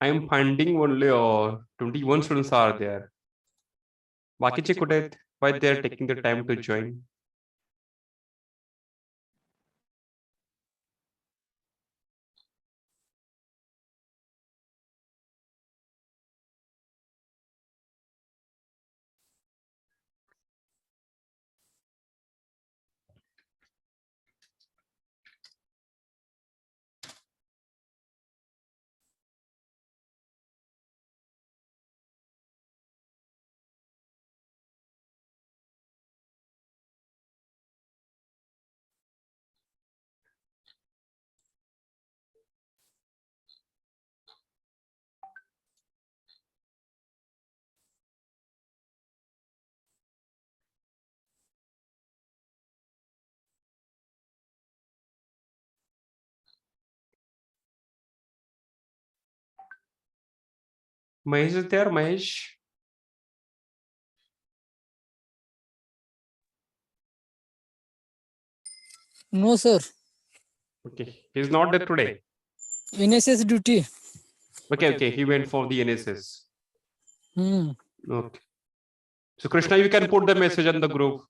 I am finding only 21 students are there. बाकीचे कुठे आहेत? Why they are taking the time to join? Mahesh is there? Mahesh? No, sir. Okay, he's not there today. NSS duty. Okay, he went for the NSS. Okay. So Krishna, you can put the message on the group.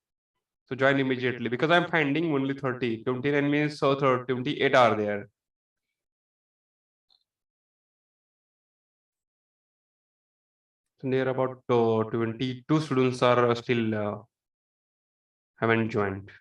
So join immediately because I'm finding only 30. 29 means so 30, 28 are there. So near about 22 students are still haven't joined.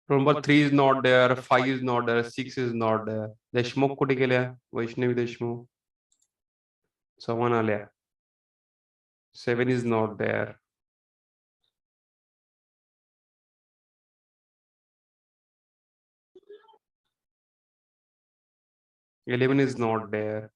Number 3 is not there, 5 is not there, 6 is not there. Deshmukh कुठे गेल्या? वैष्णवी देशमुख. 7 आल्या. 7 is not there. Eleven is not there.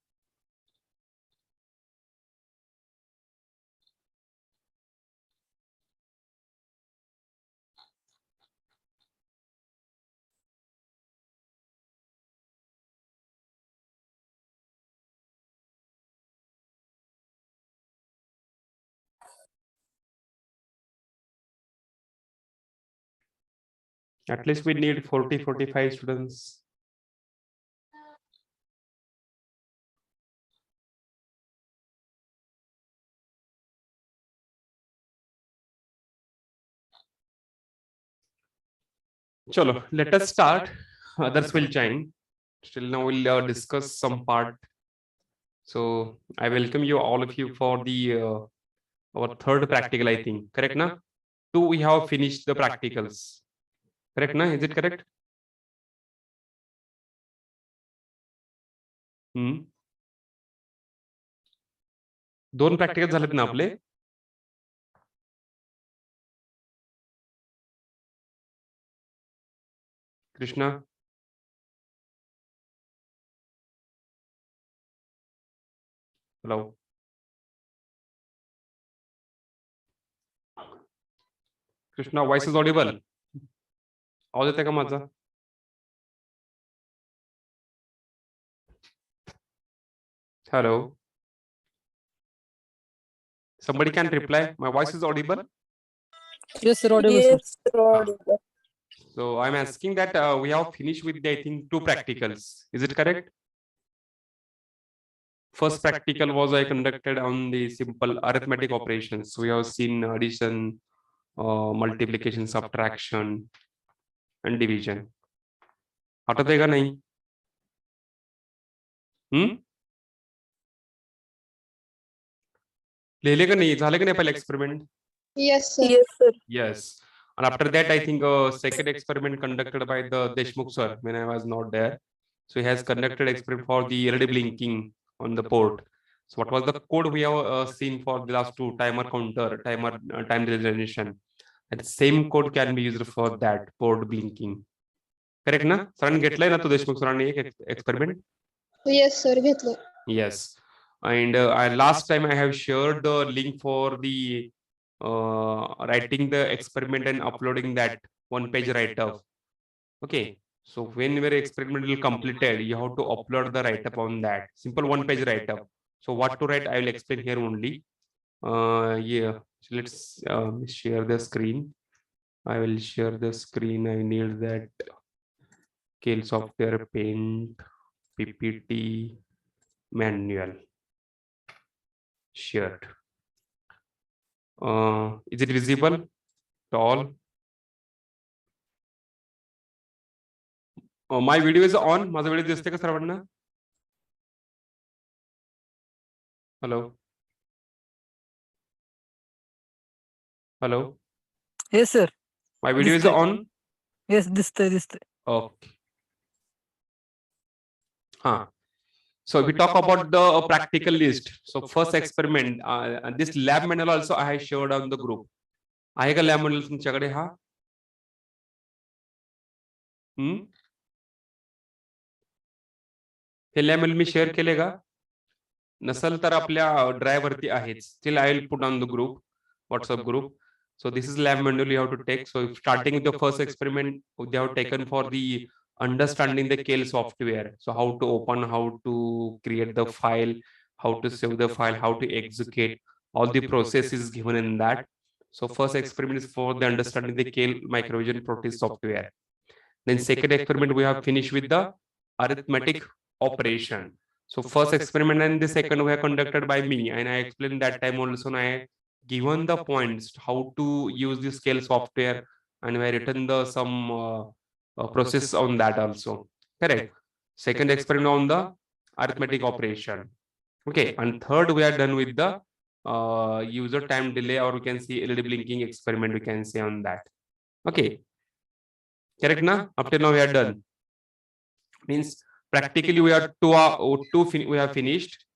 At least we need 40-45 students. Chalo, let us start. Others will join. Still now we'll discuss some part. So I welcome you all of you for the our third practical, I think. Correct, na? 2 we have finished the practicals. Correct, na? Is it correct? दोन practical झालेत ना आपले? Krishna? Hello? Krishna, voice is Audible? आवाज येते का माझा? Hello? Somebody can reply. My voice is audible? Yes, sir. Audible, sir. Yes, sir, audible. So I'm asking that we have finished with the, I think, 2 practicals. Is it correct? First practical was I conducted on the simple arithmetic operations. We have seen addition, multiplication, subtraction, and division. आठवतंय का नाही? लिहिले का नाही? झाले का नाही पहिले experiment? Yes, sir. Yes, sir. Yes. And after that, I think second experiment conducted by the Deshmukh sir when I was not there. So he has conducted experiment for the LED blinking on the port. So what was the code we have seen for the last 2? Timer counter, timer time generation. And same code can be used for that port blinking. Correct na? सरांनी घेतलंय ना तो देशमुख सरांनी एक experiment? Yes, sir. घेतलं. Yes. And last time I have shared the link for the writing the experiment and uploading that one-page write-up. Okay. So whenever experiment will completed, you have to upload the write-up on that. Simple one-page write-up. So what to write, I will explain here only. Yeah. So let's share the screen. I will share the screen. I need that Scale software, Paint, PPT, manual. Shared. Is it visible to all? My video is on. माझा video दिसते का सर्वांना? Hello. Hello. Yes, sir. My video is Display. on. Yes, this. Okay. So we talk about the practical list. So first experiment. This lab manual also I have showed on the group. आहे का lab model तुमच्याकडे हा? हे lab model मी share केले का? नसल तर आपल्या drive वरती आहेच. Still I will put on the group, WhatsApp group. So this is lab manual you have to take. So starting with the first experiment, they have taken for the understanding the Kale software. So how to open, how to create the file, how to save the file, how to execute, all the process is given in that. So first experiment is for the understanding the Kale microvision protein software. Then second experiment we have finished with the arithmetic operation. So first experiment and the second were conducted by me, and I explained that time also. And I given the points how to use the scale software, and I written the some process on that also. Correct. Second experiment on the arithmetic operation. Okay, and third we are done with the user time delay, or we can see LED blinking experiment. We can say on that. Okay. Correct na? Up till now we are done. Means practically we are we have finished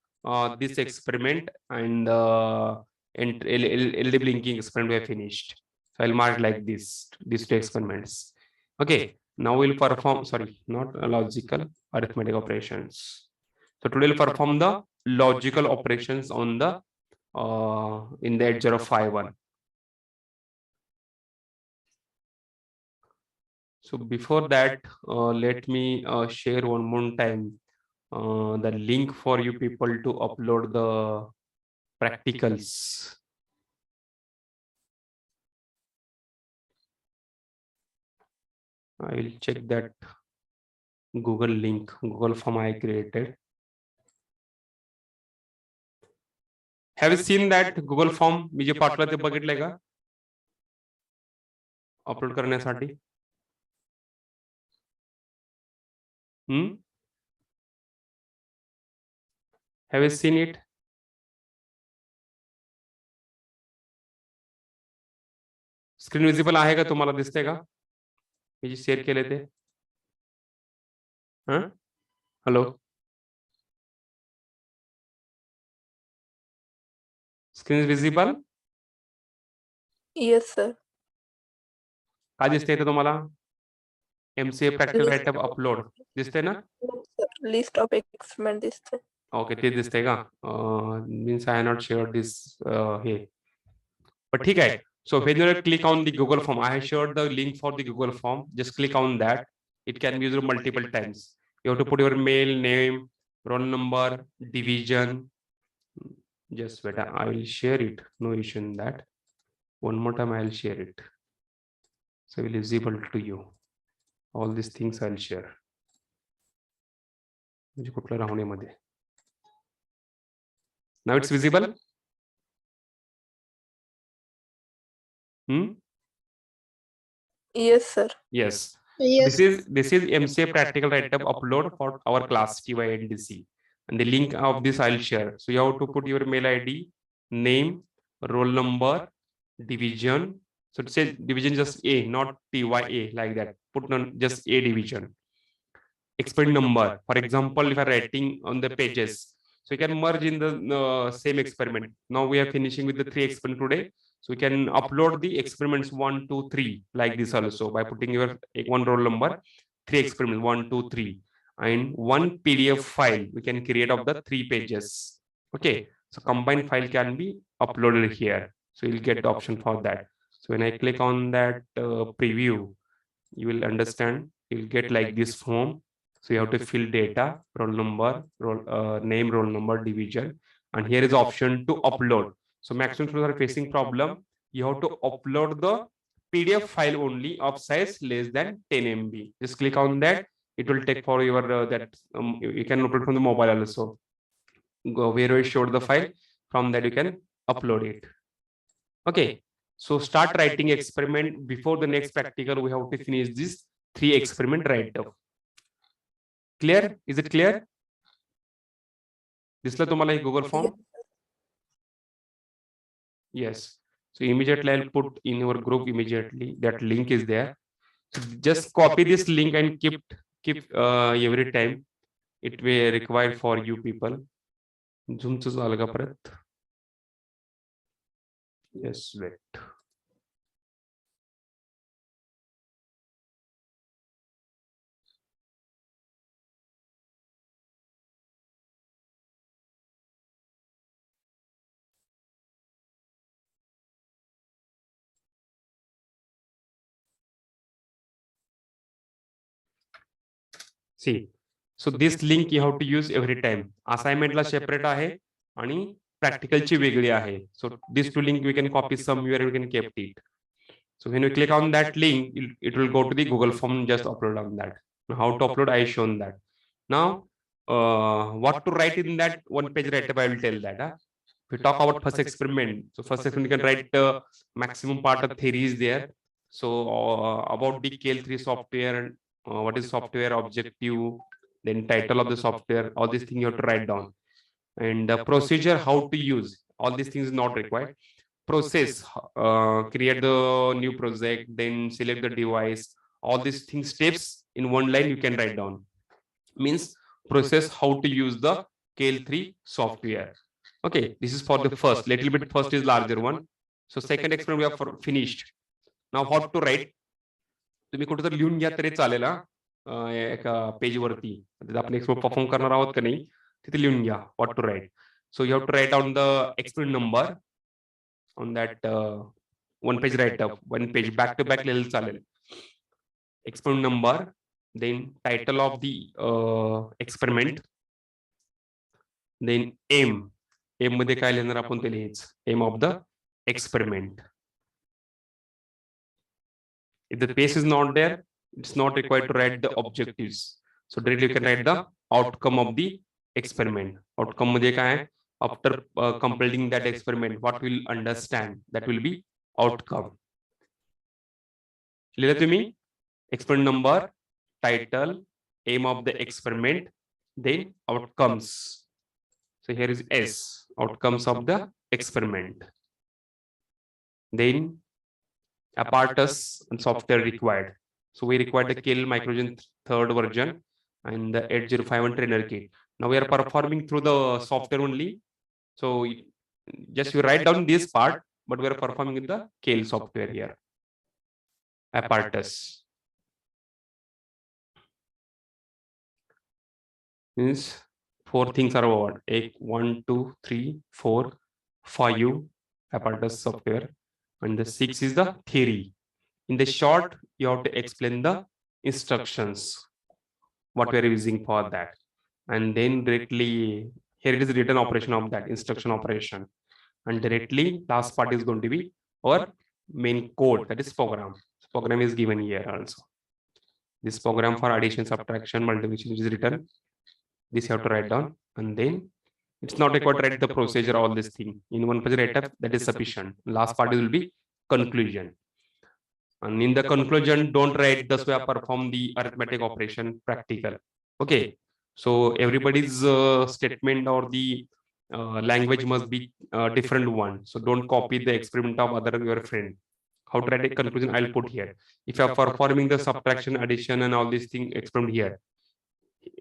this experiment, and LED blinking experiment we have finished. So I'll mark like this, these two experiments. Okay, now we'll perform, sorry, not logical, arithmetic operations. So today we'll perform the logical operations on the in the 8051. So before that, let me share one more time the link for you people to upload the practicals. I will check that Google link, Google form I created. Have you seen that Google form? मी जे पाठवलं ते बघितलंय का? Upload करण्यासाठी. Have you seen it? Screen visible आहे का, तुम्हाला दिसते का मी जे शेअर केले ते? Hello, screen visible? Yes, sir. काय दिसते इथे तुम्हाला? MCA प्रॅक्टिकल राइटअप अपलोड दिसते ना? List of experiment दिसते. ओके, ते दिसते का? Means I not share this हे, but ठीक आहे. So when you click on the Google form, I have shared the link for the Google form. Just click on that. It can be used multiple times. You have to put your mail, name, roll number, division. Just wait, I will share it. No issue in that. One more time, I will share it. So it will be visible to you. All these things I will share. म्हणजे कुठलं राहुण्यामध्ये. Now it's visible. Yes, sir. Yes. Yes. This is MCA practical write-up upload for our class TYNDC, and the link of this I'll share. So you have to put your mail ID, name, roll number, division. So it says division just A, not TYA like that. Put on just A division. Experiment number. For example, if I'm writing on the pages, so you can merge in the same experiment. Now we are finishing with the 3 experiments today. So we can upload the experiments 1, 2, 3 like this also by putting your one roll number, 3 experiments 1, 2, 3, and one PDF file we can create of the 3 pages. Okay, so combined file can be uploaded here. So you'll get the option for that. So when I click on that preview, you will understand, you'll get like this form. So you have to fill data, roll number, name, roll number, division, and here is option to upload. So maximum students are facing problem. You have to upload the PDF file only of size less than 10 MB. Just click on that. It will take for your you can upload from the mobile also. Go where we showed the file. From that you can upload it. Okay. So start writing experiment. Before the next practical, we have to finish this 3 experiment right now. Clear? Is it clear? This is the Google form. Yes. So immediately I'll put in your group immediately. That link is there. So just copy this link and keep every time. It will require for you people. Zoom to alga parat. Yes, wait. See, so this link you have to use every time. Assignment la separate ahe आणि practical ची वेगळी आहे. So these two link we can copy somewhere, we can keep it. So when we click on that link, it will go to the Google form, just upload on that. How to upload, I shown that. Now, what to write in that one page write-up, I will tell that. We talk about first experiment. So first experiment, you can write the maximum part of theory is there. So about the KL3 software, what is software objective, then title of the software, all these things you have to write down. And the procedure, how to use, all these things is not required. Process, create the new project, then select the device, all these things, steps in one line you can write down. Means process how to use the KL3 software. Okay, this is for the first, little bit first is larger one. So second experiment we have finished. Now what to write? तुम्ही कुठे तर लिहून घ्या तरी चालेल एका page वरती आपण एक्सपेरिमेंट परफॉर्म करणार आहोत का नाही तिथे लिहून घ्या what to write. So you have to write down the experiment number on that one page write-up, one page back to back लिहिलं चालेल. Experiment number, then title of the experiment, then aim मध्ये काय लिहिणार आपण ते लिहायचं, aim of the experiment. If the space is not there, it's not required to write the objectives. So directly you can write the outcome of the experiment. Outcome मध्ये काय आहे, after completing that experiment, what we'll understand, that will be outcome. लिहिलं तुम्ही? Experiment number, title, aim of the experiment, then outcomes. So here is S, outcomes of the experiment. Then apparatus and software required. So we require the KL Microgen 3rd version and the 8051 trainer kit. Now we are performing through the software only. So just you write down this part, but we are performing with the KL software here. Apparatus means 4 things are over. 1, 2, 3, 4, 5 apparatus software, and the 6 is the theory. In the short, you have to explain the instructions, what we are using for that, and then directly here it is written operation of that instruction operation, and directly last part is going to be our main code, that is program. Program is given here also. This program for addition, subtraction, multiplication is written. This you have to write down, and then it's not required to write the procedure, all this thing in one page write-up, that is sufficient. Last part will be conclusion, and in the conclusion don't write thus we have performed the arithmetic operation practical. Okay, so everybody's statement or the language must be different one, so don't copy the experiment of other your friend. How to write a conclusion I'll put here. If you are performing the subtraction, addition and all these things experiment here,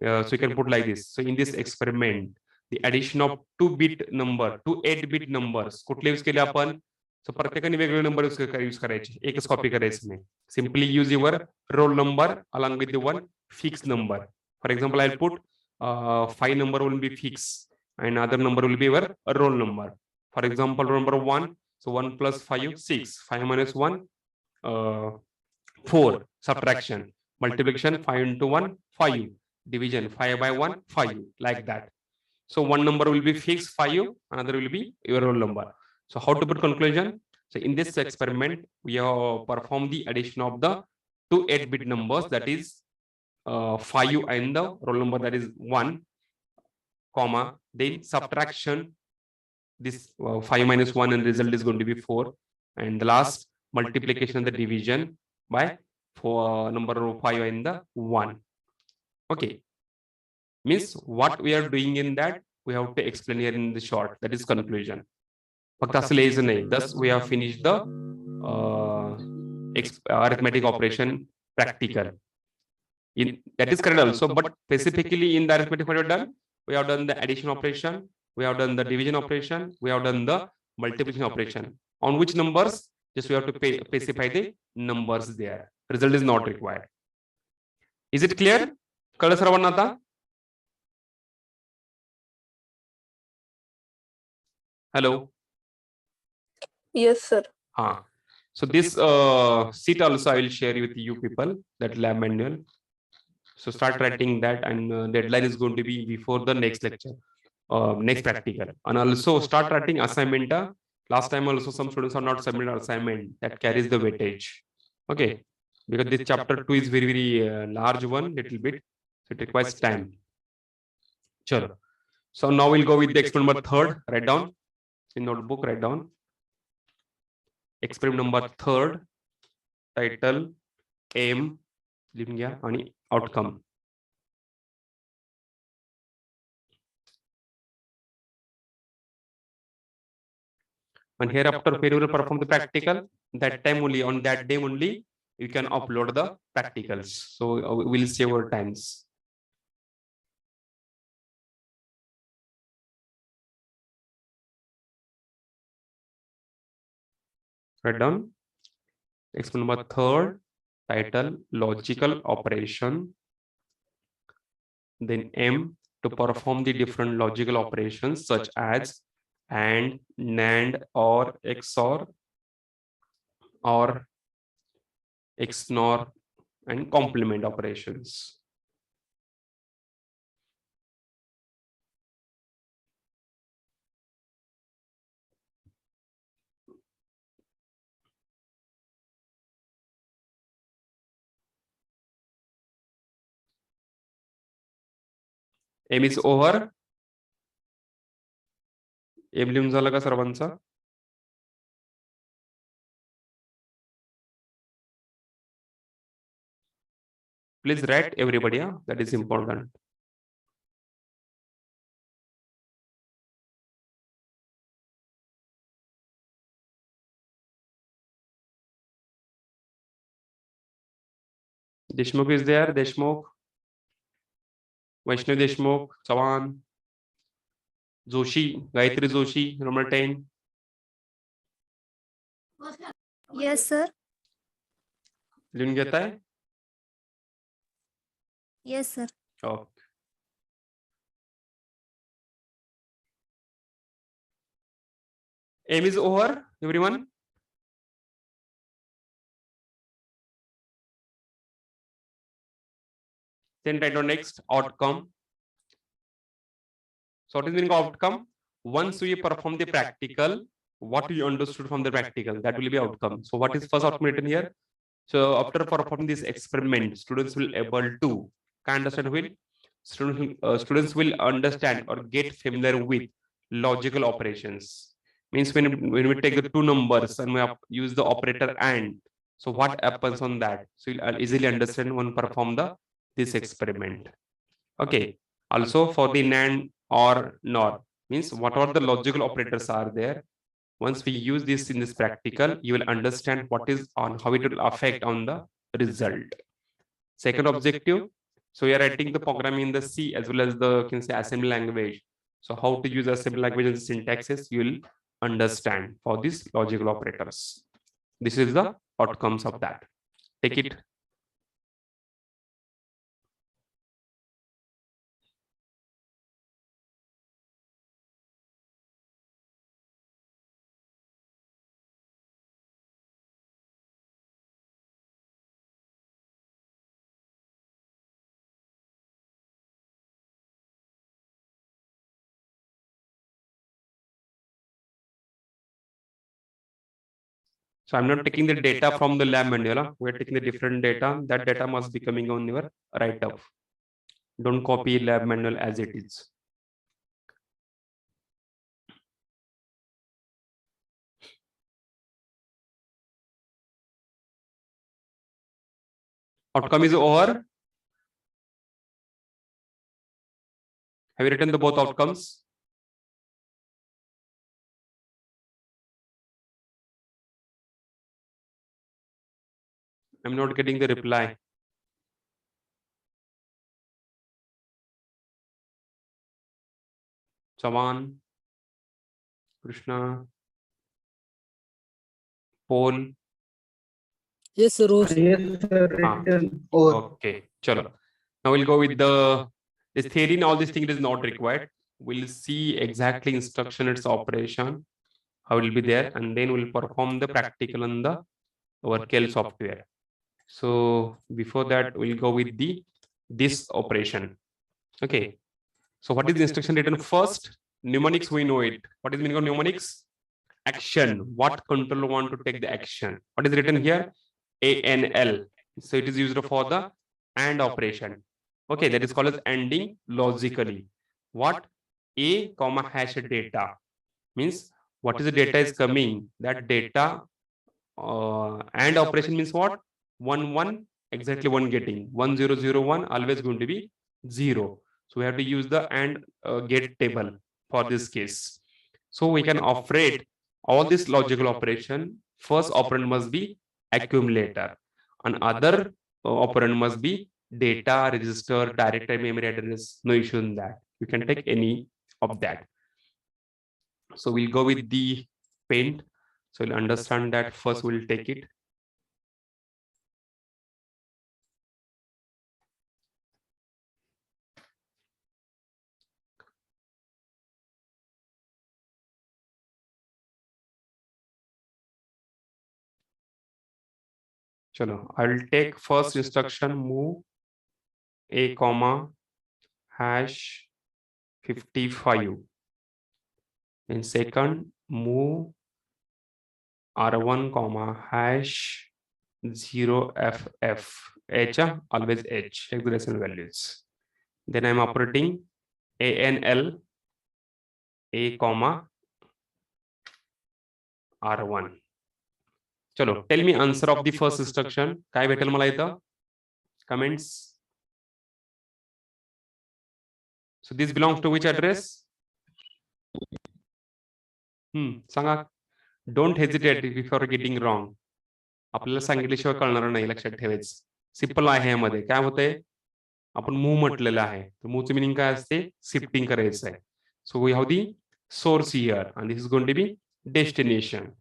so you can put like this. So in this experiment, the addition of 2-bit number to 8-bit numbers कुठले use केले आपण? So प्रत्येकाने वेगवेगळे number use करायचे, एकच copy करायचं नाही. Simply use your roll number along with the one fixed number. For example, I'll put 5 number will be fixed and other number will be your roll number. For example, roll number 1. So 1 plus 5, 6. 5 minus 1, 4. Subtraction. Multiplication, 5 into 1, 5. Division, 5 by 1, 5. Like that. So one number will be fixed 5, another will be your roll number. So how to put conclusion? So in this experiment, we have performed the addition of the two 8-bit numbers, that is 5 and the roll number, that is 1, comma, then subtraction, this 5 minus 1 and result is going to be 4, and the last multiplication of the division by number 5 and the 1. Okay, means what we are doing in that we have to explain here in the short, that is conclusion. Thus we have finished the arithmetic operation practical. That is correct also, but specifically in the arithmetic what we have done, we have done the addition operation, we have done the division operation, we have done the multiplication operation. On which numbers? Just we have to specify the numbers there. Result is not required. Is it clear? Kala Sarvanatha? Hello. Yes, sir. So this sheet also I will share with you people, that lab manual. So start writing that, and deadline is going to be before the next lecture, next practical. And also start writing assignment. Last time also some students are not submitted assignment, that carries the weightage. Okay, because this chapter 2 is very large one, little bit, so it requires time. Sure. So now we'll go with the experiment number 3. Write down in notebook. Write down experiment number 3, title, aim, and outcome. And hereafter, when you will perform the practical, that time only, on that day only, you can upload the practicals. So we'll save our times. Write down experiment number 3, title, logical operation, then aim, to perform the different logical operations such as AND, NAND, or XOR, or XNOR, and complement operations. Aim is over. Aim लिहून झालं का सर्वांचा? Please write everybody, that is important. Deshmukh is there. Deshmukh, Vaishnav Deshmukh, Chavan, Joshi, Gayatri Joshi, number 10. Yes, sir. लिहून घेताय? Yes, sir. Okay. Aim is over, everyone. Then write down next outcome. So what is the meaning of outcome? Once we perform the practical, what you understood from the practical, that will be outcome. So what is first outcome written here? So after performing this experiment, students will able to understand will students will understand or get familiar with logical operations. Means when we take the two numbers and we use the operator AND, so what happens on that? So you'll easily understand when perform this experiment. Okay. Also for the NAND or NOR, means what are the logical operators are there. Once we use this in this practical, you will understand what is on how it will affect on the result. Second objective. So we are writing the programming in the C as well as the assembly language. So how to use assembly language and syntaxes, you will understand for these logical operators. This is the outcomes of that. Take it. So I'm not taking the data from the lab manual. We're taking the different data. That data must be coming on your write-up. Don't copy lab manual as it is. Outcome is over. Have you written the both outcomes? I'm not getting the reply. Chavan, Krishna, Paul. Yes, sir. Oh, Yes, sir, written over. Okay, chalo. Now we'll go with this theory and all this thing is not required. We'll see exactly instruction, its operation, how it will be there, and then we'll perform the practical on the our KEL software. So before that, we'll go with this operation. Okay. So what is the instruction written first? Mnemonics, we know it. What is the meaning of mnemonics? Action. What controller want to take the action? What is written here? ANL. So it is used for the AND operation. Okay, that is called as ANDing logically. What? A comma hash data means what is the data is coming. That data AND operation means what? 1 exactly 1 getting 1001 always going to be 0. So we have to use the AND get table for this case. So we can operate all this logical operation. First operand must be accumulator, and other operand must be data, register, directory, memory address. No issue in that. You can take any of that. So we'll go with the paint. So we'll understand that first. We'll take it. Chalo, I'll take first instruction move a comma hash 55. And second move R1 comma hash 0FF. H always H hexadecimal values. Then I'm operating ANL a comma R1. Chalo, tell me answer of the first instruction. Kai भेटेल मला इथं? Comments. So this belongs to which address? Sanga. Don't hesitate if you are getting wrong. आपल्याला सांगितल्याशिवाय कळणार नाही, लक्षात ठेवायचं. Simple आहे यामध्ये. काय होतंय? आपण मूव म्हटलेलं आहे. तर मूवचं मीनिंग काय असते? शिफ्टिंग करायचं आहे. So we have the source here and this is going to be destination.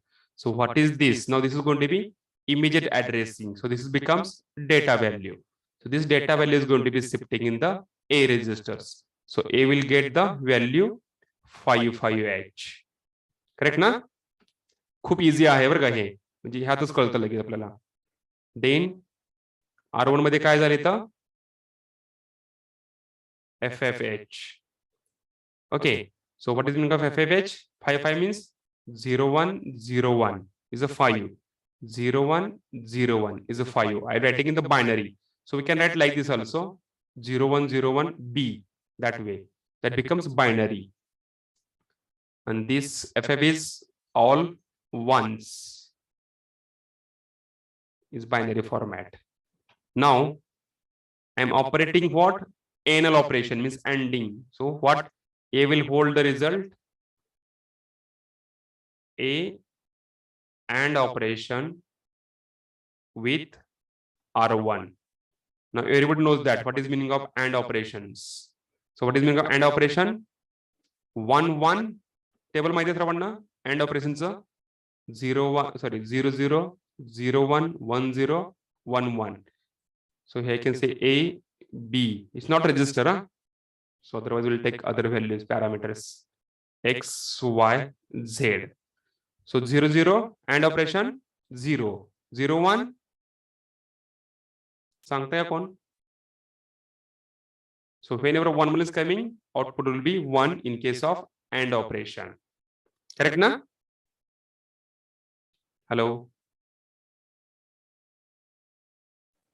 So what is this? Now this is going to be immediate addressing. So this becomes data value. So this data value is going to be shifting in the A registers. So A will get the value 55H. Correct ना? खूप easy आहे बरं का हे, म्हणजे ह्यातच कळतं लगेच आपल्याला. Then R1 मध्ये काय झाले तर FFH. Okay, so what is the meaning of FFH? 55 means 0101 is a 5. 0101 is a 5. I'm writing in the binary. So we can write like this also. 0101B that way. That becomes binary. And this FF is all ones. Is binary format. Now I'm operating what? ANL operation means ending. So what? A will hold the result. A AND operation with R1. Now everybody knows that. What is meaning of AND operations? So what is meaning of AND operation? 1 table माहिती आहे सर्वांना AND operation चं 00 01 10 11. So here I can say A B. It's not register, huh? So otherwise we'll take other values, parameters X, Y, Z. So 00 AND operation 0 01 सांगताय कोण? So whenever 1 is coming, output will be 1 in case of AND operation. Correct na? Hello.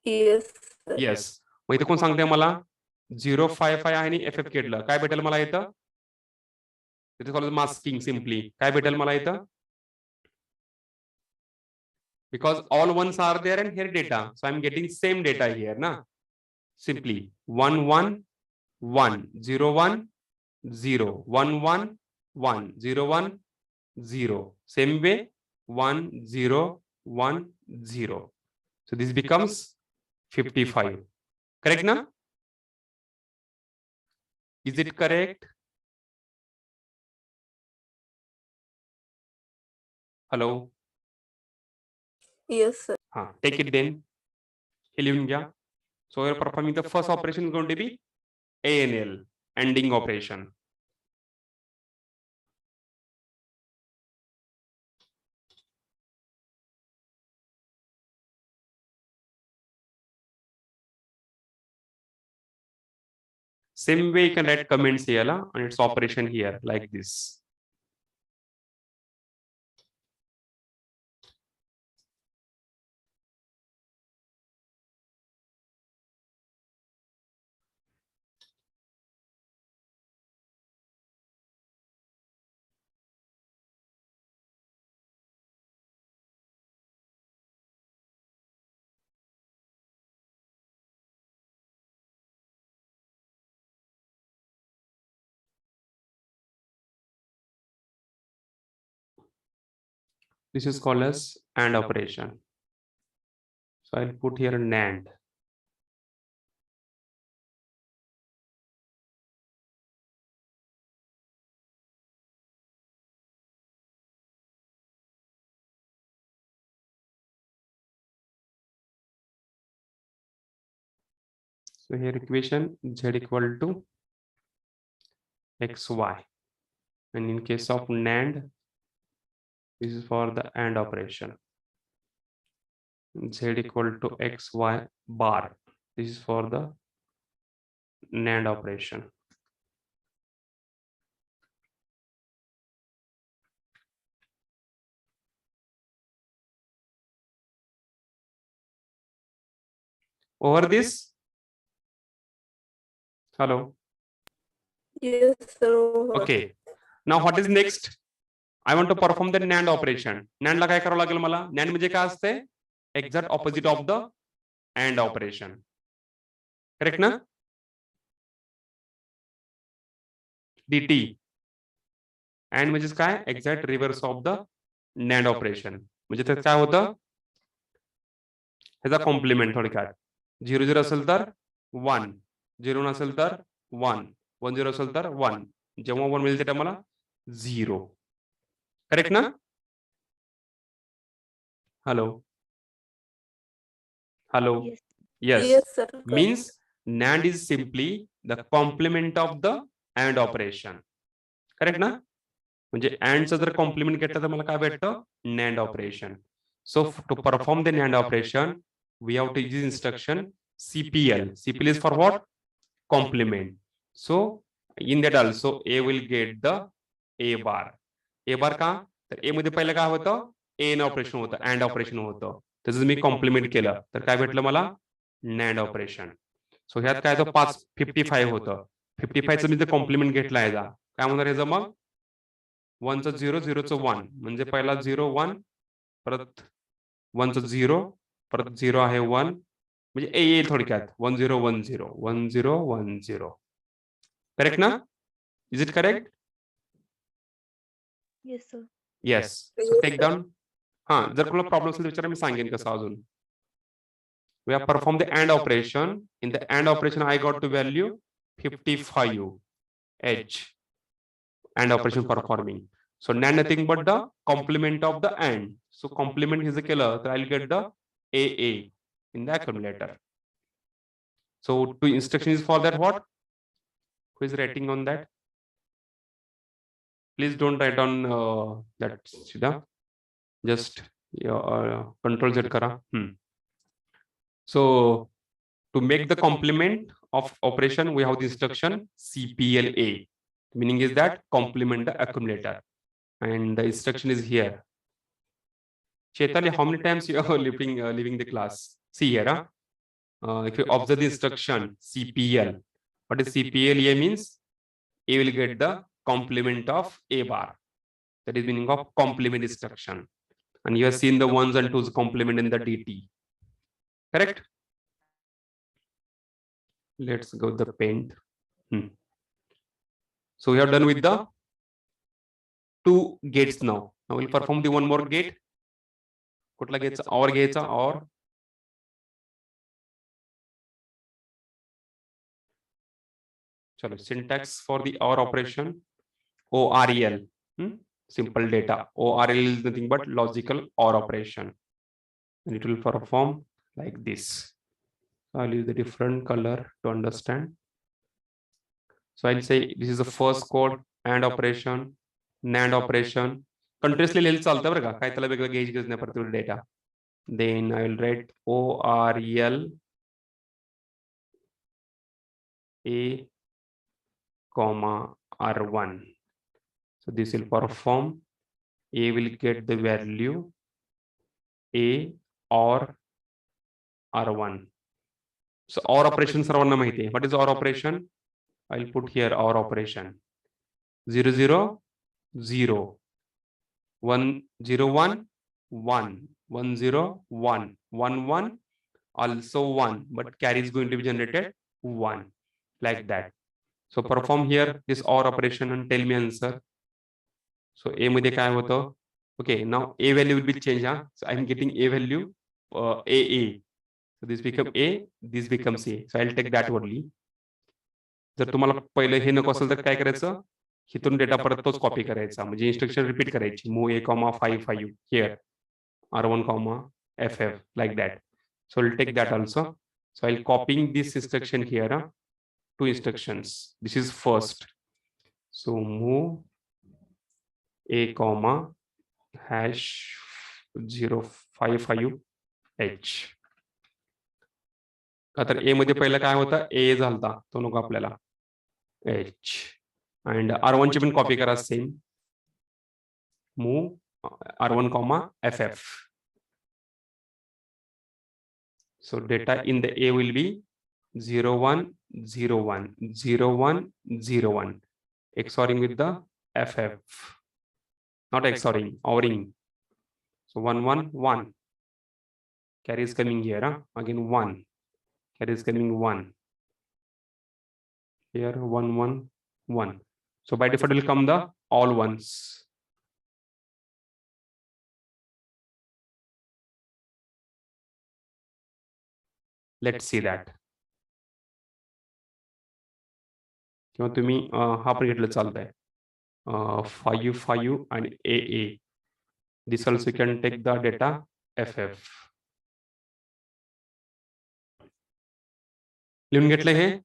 Yes, sir. Yes. मग इथे कोण सांगते मला 055 आहे आणि FF केडलं काय भेटेल मला इथं? इथे कॉल मास्किंग सिम्पली काय भेटेल मला इथं? Because all ones are there and here data, so I'm getting same data here na. Simply 1 1 1 0 1 0 1 1 1 0 1 0. Same way 1 0 1 0. So this becomes 55. Correct na? Is it correct? Hello. Yes, sir. Take it then. Helium. So you're performing the first operation is going to be ANL, ending operation. Same way you can write comments here and its operation here like this. This is called as AND operation. So I'll put here NAND. So here equation Z equal to XY. And in case of NAND, this is for the AND operation. Z equal to XY bar. This is for the NAND operation. Over this? Hello. Yes, sir. Over. Okay. Now what is next? I want to perform the NAND operation. NAND ला काय करावं लागेल मला? NAND म्हणजे काय असते? Exact opposite of the AND operation. Correct ना? DT. AND म्हणजे काय? Exact reverse of the NAND operation. म्हणजे त्यात काय होतं? ह्याचा कॉम्प्लिमेंट थोडक्यात 0 0 असेल तर 1 0 नसेल तर 1 1 0 असेल तर 1 जेव्हा 1 मिळेल त्या मला 0. करेक्ट ना? Hello hello Yes, yes sir. means NAND is simply the complement of the AND operation. Correct ना? म्हणजे AND चं जर कॉम्प्लिमेंट घेतलं तर मला काय भेटतं? NANड operation. So to perform the NAND operation, we have to use instruction CPL. CPL is for what? Complement. So in that also A will get the A bar. A bar का? तर A मध्ये पहिलं काय होतं? AN operation होतं, AND operation होतं. त्याचं मी compliment केलं तर काय भेटलं मला? NANड ऑपरेशन. सो ह्यात काय होतं 55 होतं. 55 चं मी जर कॉम्प्लिमेंट घेतला याचा काय होणार याचं मग? 1 चं 0 0 चं 1 म्हणजे पहिला 0 1 परत 1 चं 0 परत 0 आहे 1 म्हणजे ए थोडक्यात 1 0 1 0 1 0 1 0. करेक्ट ना? Is it correct? Yes, sir. Yes. So take down. जर कोणाला प्रॉब्लेम असेल तर विचारा, मी सांगेन कसं अजून. We have performed the AND operation. In the AND operation, I got the value 55 H. AND operation performing. So NAND nothing but the complement of the AND. So complement is a killer. So I'll get the AA in the accumulator. So two instructions for that what? Who is writing on that? Please don't write on that. Sida. Just control Z kara. So to make the complement of operation, we have the instruction CPLA. Meaning is that complement the accumulator. And the instruction is here. Chaitanya, how many times you are leaving the class? See here, if you observe the instruction CPL, what is CPL? A means A will get the complement of A bar. That is meaning of complement instruction. And you have seen the ones and twos complement in the DT. Correct? Let's go the paint. So we are done with the 2 gates now. Now we'll perform the one more gate. कुठला घ्यायचा? OR घ्यायचा OR. चलो, syntax for the OR operation OREL. Simple data. ORL is nothing but logical OR operation, and it will perform like this. So I'll use the different color to understand. So I'll say this is the first code, AND operation, NAND operation. Continuously लिहिलं चालतं बरं का, काय त्याला वेगळं घ्यायची गरज नाही particular data. Then I will write OREL A, comma R1. So this will perform. A will get the value A or R1. So OR operation सर्वांना माहिती आहे. What is OR operation? I'll put here OR operation. 0 0 0 1 0 1 1 1 0 1 1 1 also 1, but carry is going to be generated 1, like that. So perform here this OR operation and tell me answer. So A मध्ये काय होतं? Okay, now A value will be changed. So I'm getting A value AA. So this become A, this becomes A. So I'll take that only. जर तुम्हाला पहिले हे नको असेल तर काय करायचं? हिथून डेटा परत तोच कॉपी करायचा, म्हणजे इन्स्ट्रक्शन रिपीट करायची. Move A, 5 here, R1, FF, like that. So I'll take that also. So I'll copying this instruction here. 2 instructions. This is first. So move A, #055H. का तर A मध्ये पहिला काय होता? A झालता, तो नको आपल्याला. H. And R1 ची पण कॉपी करा same. Move R1, FF. So data in the A will be 0 1 0 1 0 1 0 1, XORing with the FF. Not XORing, ORing. So 1 1 1. Carry is coming here. Again 1. Carry is coming 1. Here 1 1 1. So by default will come the all ones. Let's see that. किंवा तुम्ही हा पण घेतलं चालतंय. 5 5 and AA. This also can take the data FF. लिहून घेतलं हे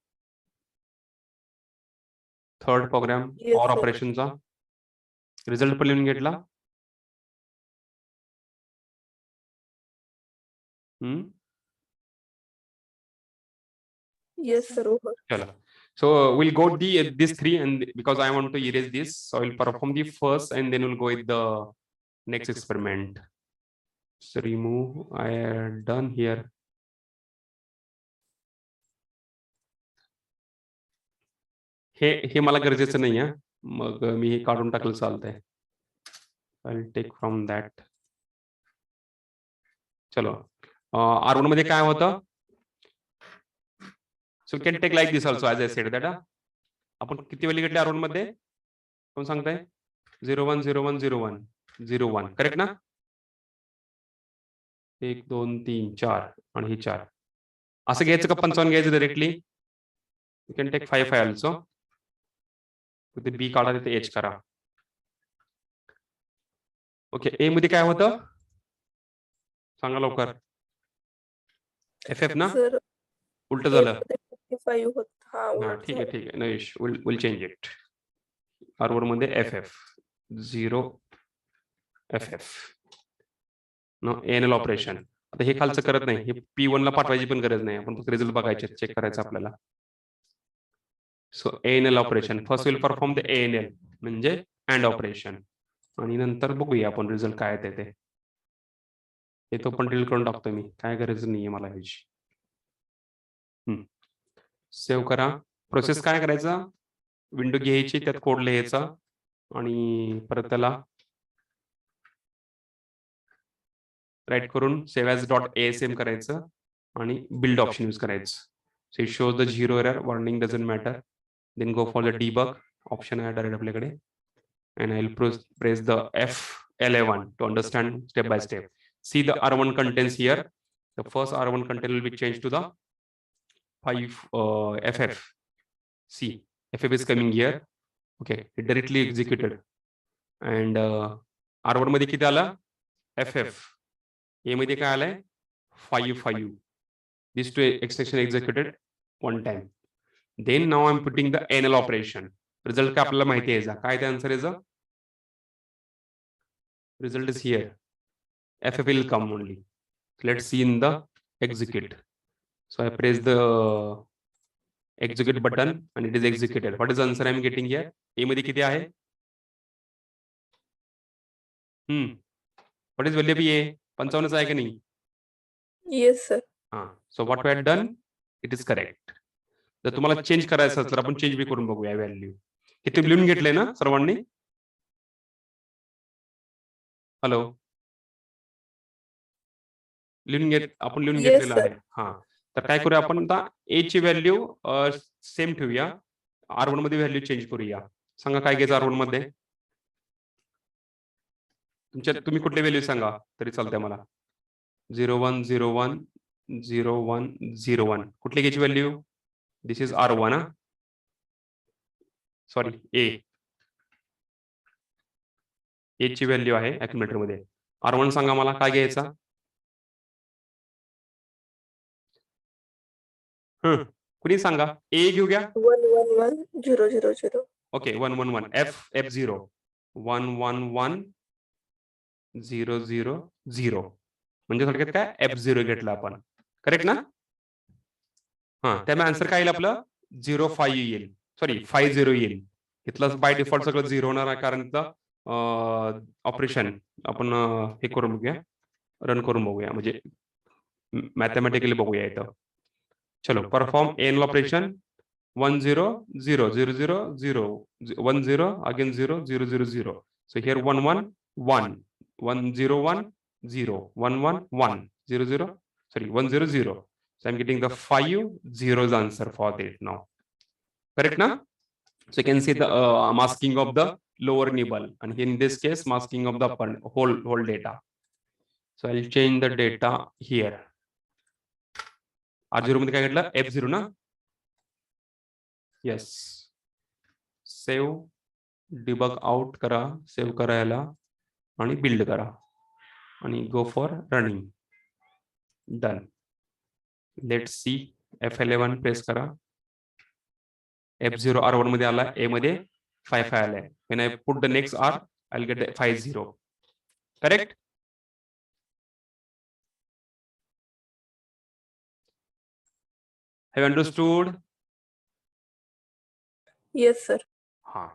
third program Yes, OR sir. ऑपरेशनचा रिझल्ट पण लिहून घेतला. Yes, sir. Over. चलो. So we'll go these 3, and because I want to erase this, so I'll perform the first and then we'll go with the next experiment. So remove, I am done here. हे मला गरजेचं नाही आहे, मग मी हे काढून टाकलं चालतंय. I'll take from that. चलो, R1 मध्ये काय होतं? So we can take like this also, as I said that. आपण किती वेळी घेतले R1 मध्ये? कोण सांगताय? 0 1 0 1 0 1 0 1, करेक्ट ना? 1 2 3 4 आणि ही 4. असं घ्यायचं का 55 घ्यायचं directly? You can take 5 5 also. तिथे बी काढा, तिथे एच करा. ओके, ए मध्ये काय होतं? सांगा लवकर. FF ना? Sir, उलट झालं. 55 होत. हा, हा, ठीक आहे. No issue, will change it. R1 मध्ये FF 0 FF. No ANL operation. आता हे खालचं करत नाही, हे P1 ला पाठवायची पण गरज नाही, आपण फक्त रिझल्ट बघायचे, चेक करायचं आपल्याला. सो ANL operation first will perform the ANL म्हणजे अँड ऑपरेशन, आणि नंतर बघूया आपण रिझल्ट काय येते ते. हे तो पण डिलीट करून टाकतो मी, काय गरज नाहीये मला ह्याची. सेव्ह करा. प्रोसेस काय करायचा, विंडो घ्यायची, त्यात कोड लिहायचा आणि परत त्याला राईट करून सेव्ह ॲज .asm करायचं आणि बिल्ड ऑप्शन यूज करायचं. So it shows the 0 error, warning doesn't matter. Then go for the debug option आहे डायरेक्ट आपल्याकडे, and I'll press the F11 to understand step by step. See the R1 contents here. The first R1 content will be changed to the 5 FF. See, FF is coming here. Okay, it directly executed. And R1 मध्ये किती आला, FF. A मध्ये काय आलाय, 5. These two extraction executed one time. Then now I'm putting the NL operation. Result काय आपल्याला माहिती आहे, काय ते आन्सर आहे, result is here. FF will come only. Let's see in the execute. So I press the execute button and it is executed. What is the answer I am getting here? A मध्ये किती आहे, what is value of A? 55 आहे की नाही? Yes, sir. So what we had done, it is correct. जर तुम्हाला change करायचं असेल तर आपण चेंज बी करून बघूया व्हॅल्यू. हे तुम्ही लिहून घेतलंय ना सर्वांनी? हॅलो, आपण लिहून Yes, घेतलेलं sir. आहे. तर काय करूया आपण आता, ए ची व्हॅल्यू सेम ठेवूया, R1 मध्ये व्हॅल्यू चेंज करूया. सांगा काय घ्यायचं R1 मध्ये, तुम्ही कुठली व्हॅल्यू सांगा तरी चालतंय मला. 01010101 कुठली घ्यायची value? This is R1. Sorry, A ची व्हॅल्यू आहे अॅक्युमुलेटर मध्ये. R1 सांगा मला काय घ्यायचा. कुणी सांगा, ए घेऊया. 111,000. ओके, 111 F0 111,000 म्हणजे थोडक्यात काय, F0 घेतला आपण, करेक्ट ना? त्यामुळे आन्सर काय येईल आपलं, 05 येईल, सॉरी 50 येईल. इथलं बाय डिफॉल्ट सगळं 0 होणार आहे, कारण इथलं ऑपरेशन आपण हे करून बघूया, रन करून बघूया, म्हणजे मॅथमॅटिकली बघूया इथं. चलो, perform an operation 10,0,0,0 10 again 0,0,0,0. So here 111 101 0 111 00, sorry 100. So I'm getting the 5 zeros answer for that now. Correct na? So you can see the masking of the lower nibble, and in this case masking of the whole data. So I'll change the data here. R0 मध्ये काय घेतलं, F0 ना? Yes. Save, debug out करा, save करायला आणि build करा आणि go for running. Done. Let's see, F11 press करा. F0 R1 मध्ये आला, A मध्ये 5 आलाय. When I put the next R, I'll get the 50. Correct? Have you understood? Yes, sir. Now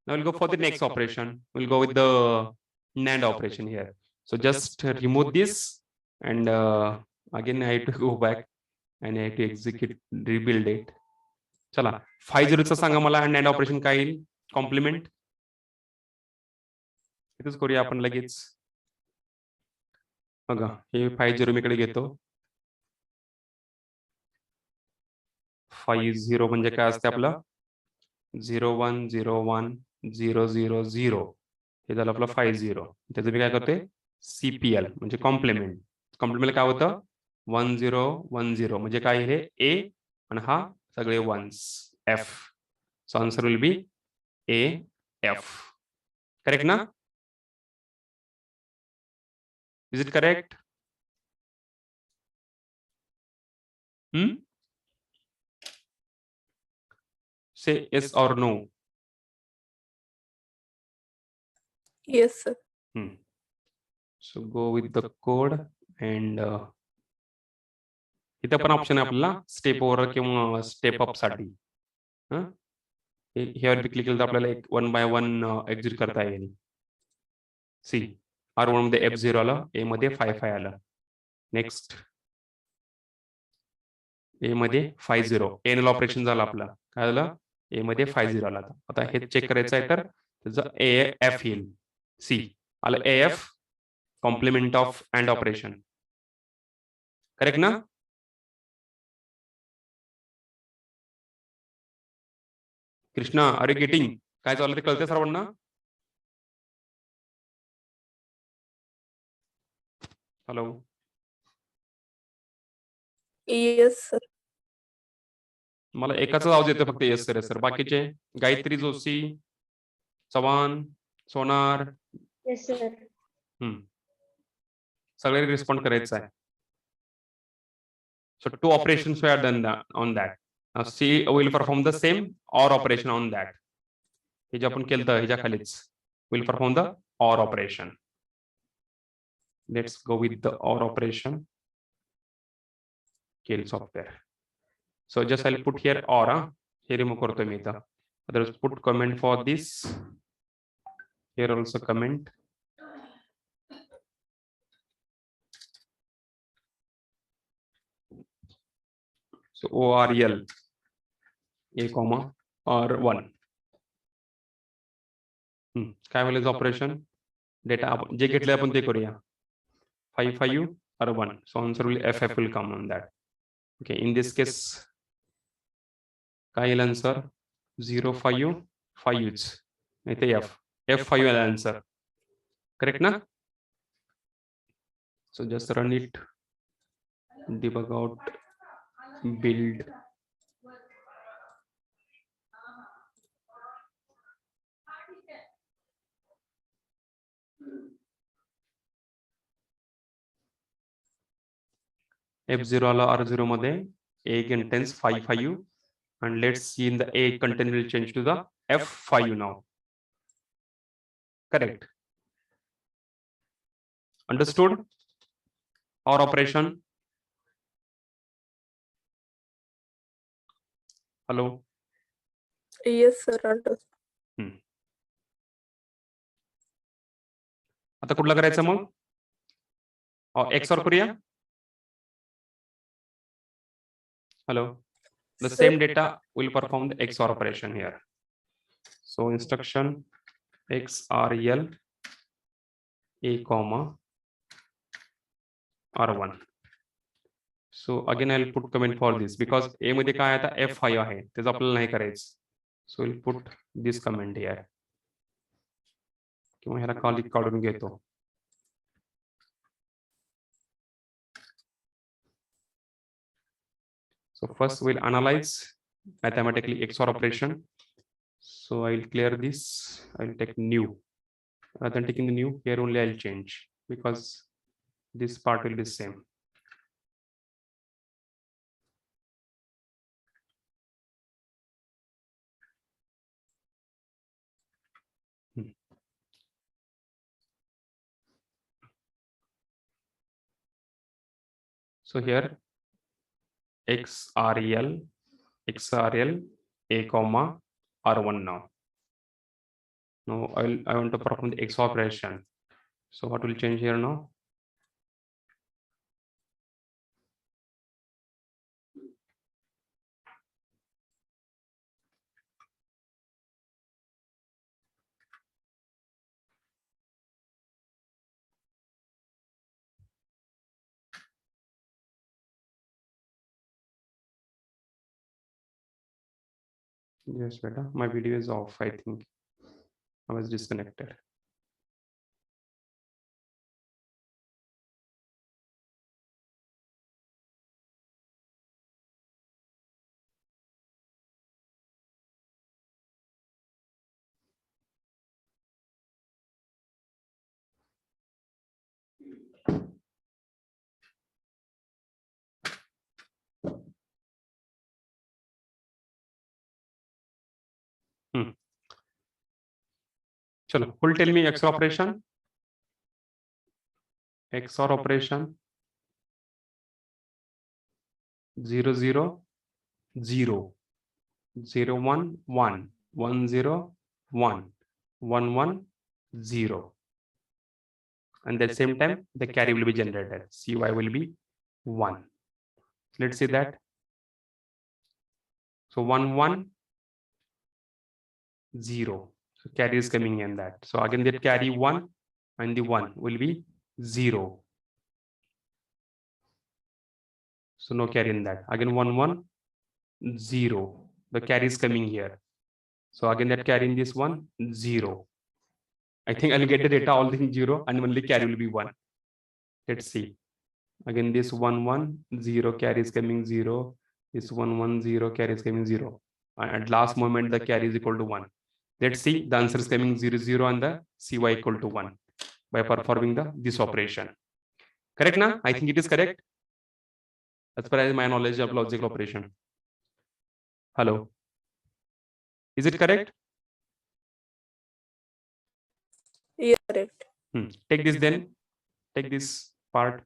we'll go for the next operation. We'll go with the NAND operation here. So just remove this, and again I have to go back and I have to execute, rebuild it. चला, 50 चा सांगा मला NAND operation काय येईल, compliment. इथेच करूया आपण लगेच. बघा, हे 50 मी कडे घेतो. 50 म्हणजे काय असते आपलं, 0101,000. हे झालं आपलं 50. त्याचं मी काय करतोय, CPL म्हणजे कॉम्प्लिमेंट. कॉम्प्लिमेंट काय होतं, 1010 म्हणजे काय, हे A आणि हा सगळे ones, F. So answer will be AF. Correct ना? Is it correct? Say yes or no. Yes, sir. So go with the code and इथं पण ऑप्शन आहे आपल्याला स्टेप ओव्हर किंवा स्टेप अप साठी. ह्यावर क्लिक केलं तर आपल्याला एक 1 by 1 एक्झिट करता येईल. सी, R1 मध्ये F0 आलं, A मध्ये 5 आलं. नेक्स्ट ए मध्ये 50 एनल ऑपरेशन झालं आपलं. काय झालं? ए मध्ये 50 आला. आता हे चेक करायचं आहे तर त्याचं AF येईल. सी आलं AF complement of and operation. Correct ना? Krishna are you getting? काय चाललं ते कळतंय सर्वांना? हॅलो. Yes, sir. मला एकाच आवाज येतो फक्त येस सर सर. बाकीचे गायत्री जोशी, चव्हाण, सोनार, Yes, sir. सगळे रिस्पॉन्ड करायचं आहे. So 2 operations were done on that. Now C will perform the same OR operation on that. हे जे आपण केलं ह्याच्या खालीच will perform the OR operation. Let's go with the OR operation. Kill software. So just I'll put here OR. Hey remove करतोय मी इथं. Otherwise put comment for this. Here also comment. So ORL A comma R1. काय होईल operation? Data आपण जे घेतले आपण ते करूया. 55 R1. So answer will FF will come on that. Okay, in this case काय येईल आन्सर? 055 इथे F5 येईल आन्सर. करेक्ट ना? So just run it, debug out, build. F0 आला R0 मध्ये A contains 55 and let's see in the A content will change to the F5 now. Correct. Understood? OR operation. Hello. Yes, sir. Understood. आता कुठला करायचं मग? XOR करूया. Hello. The Sir. same data will perform the XOR operation here. So instruction XRL A comma R1. So again I'll put comment for this because A मध्ये काय आता F5 आहे त्याचं आपल्याला नाही करायचं. So we'll put this comment here. किंवा ह्याला खाली काढून घेतो. So first we'll analyze mathematically XOR operation. So I'll clear this. I'll take new. Rather than taking the new, here only I'll change because this part will be same. So here XRL A comma R1 now. Now I want to perform the XOR operation. So what will change here now? Yes, beta. My video is off. I think I was disconnected. Chalo, who will tell me XOR operation? XOR operation 0 0 0 0 1 1 1 0 1 1 1 0. And at the same time the carry will be generated. CY will be 1. Let's see that. So 1 1 0. So carry is coming in that. So again that carry 1 and the 1 will be 0. So no carry in that. Again 1 1 0. The carry is coming here. So again that carry in this one 0. I think I'll get the data all things 0 and only carry will be 1. Let's see. Again this 1 1 0 carry is coming 0. This 1 1 0 carry is coming 0. And at last moment the carry is equal to 1. Let's see, the answer is coming 0 0 and the CY equal to 1 by performing this operation. Correct now? I think it is correct. As far as my knowledge of logical operation. Hello. Is it correct? Yeah, correct. Take this then. Take this part.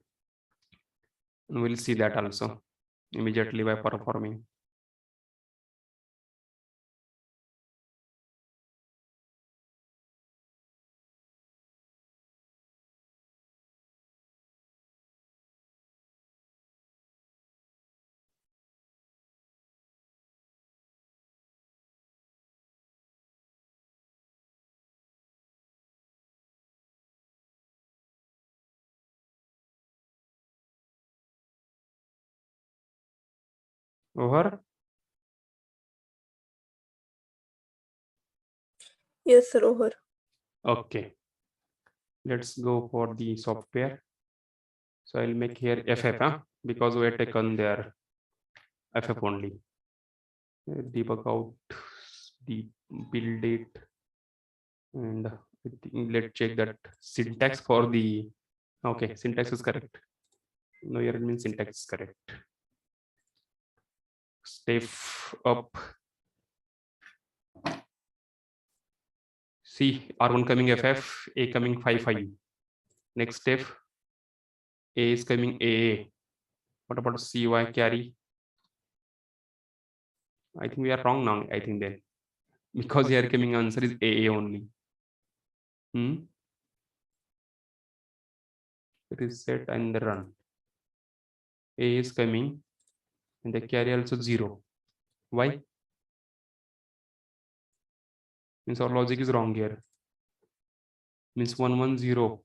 And we'll see that also immediately by performing. Over. Yes, sir. Over. Okay. Let's go for the software. So I'll make here FF, because we have taken their FF only. Debug out the build date, and I think let's check that syntax for the. Okay, syntax is correct. No error means syntax is correct. Step up. See, R1 coming FF, A coming 5 5. Next step, A is coming AA. What about CY carry? I think we are wrong now. I think then, because here coming answer is AA only. Reset and run. A is coming, and the carry also 0. Why? Means our logic is wrong here. Means 1 1 0.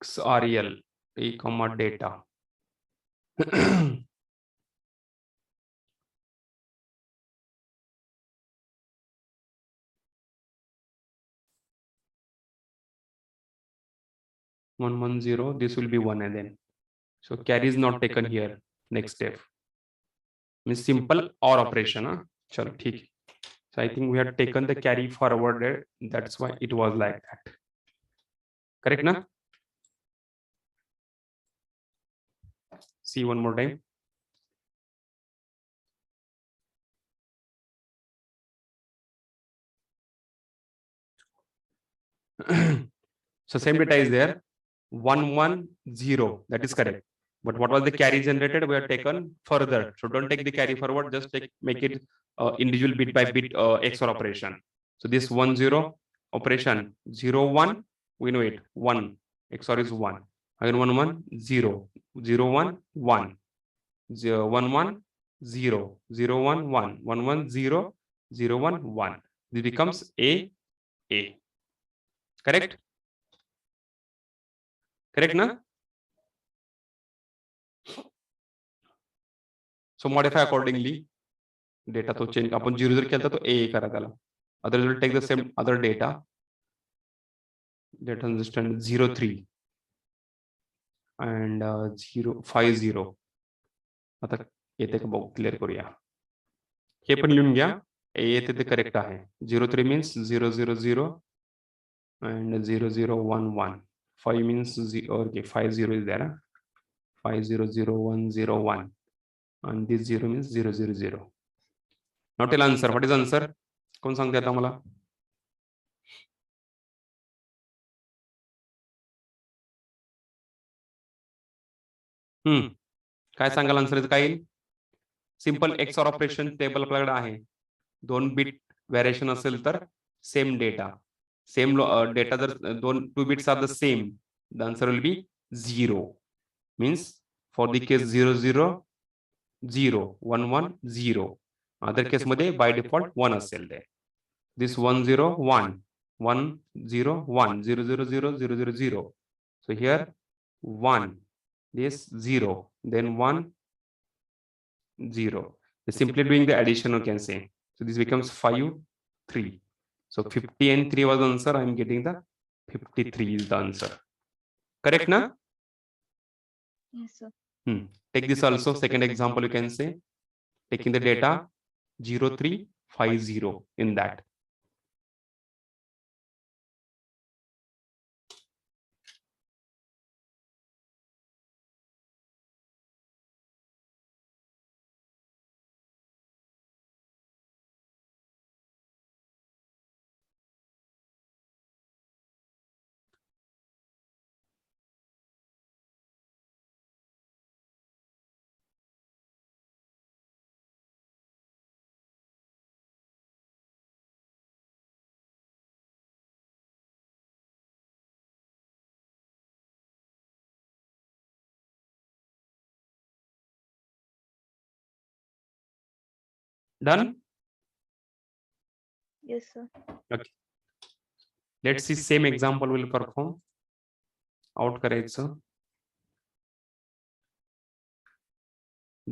XREL A comma data. One 1 0. This will be 1 and then. So carry is not taken here. Next step. Means simple OR operation. Chalo, theek. So I think we have taken the carry forwarded. That's why it was like that. Correct, na? See one more time. So same data is there. 1 1 0. That is correct. But what was the carry generated? We have taken further. So don't take the carry forward. Just make it individual bit by bit XOR operation. So this 1 0 operation 0 1. We know it 1. XOR is 1. Again 1 1 0 0 1 1 0 1 1 0 0 1 1 1 1 0 0 1 1. This becomes A. Correct? Correct, na? So modify accordingly. Data to change. Upon 0 0 kelta to A kara dala. Others will take the same other data. Let us understand 0 3 and 0 5 0. आता येते का बघू clear करूया. हे पण लिहून घ्या. येते ते करेक्ट आहे. 0 3 means 0 0 0 and 0 0 1 1. 5 means 0. Okay, 5 0 is there. 5 0 0 1 0 1 and this 0 means 0 0 0. Now tell answer. What is answer? कोण सांगते आता मला? काय सांगाल आन्सर काय येईल? सिंपल XOR ऑपरेशन टेबल आपल्याकडे आहे. 2 बिट व्हेरिएशन असेल तर सेम डेटा. सेम डेटा जर 2 bits are the same the answer will be 0. Means for the case 0 0 0 1 1 0. Other case मध्ये by default 1 असेल there. This 1 0 1 1 0 1 0 0 0 0 0 0. So here 1, this 0, then 1 0. Simply doing the addition, you can say. So this becomes 5 3. So 50 and 3 was the answer. I am getting the 53 is the answer. Correct na? Yes, sir. Take this also. Second example, you can say taking the data 0350 in that. Done? Yes, sir. Okay. Let's see same example will perform. Out करायचं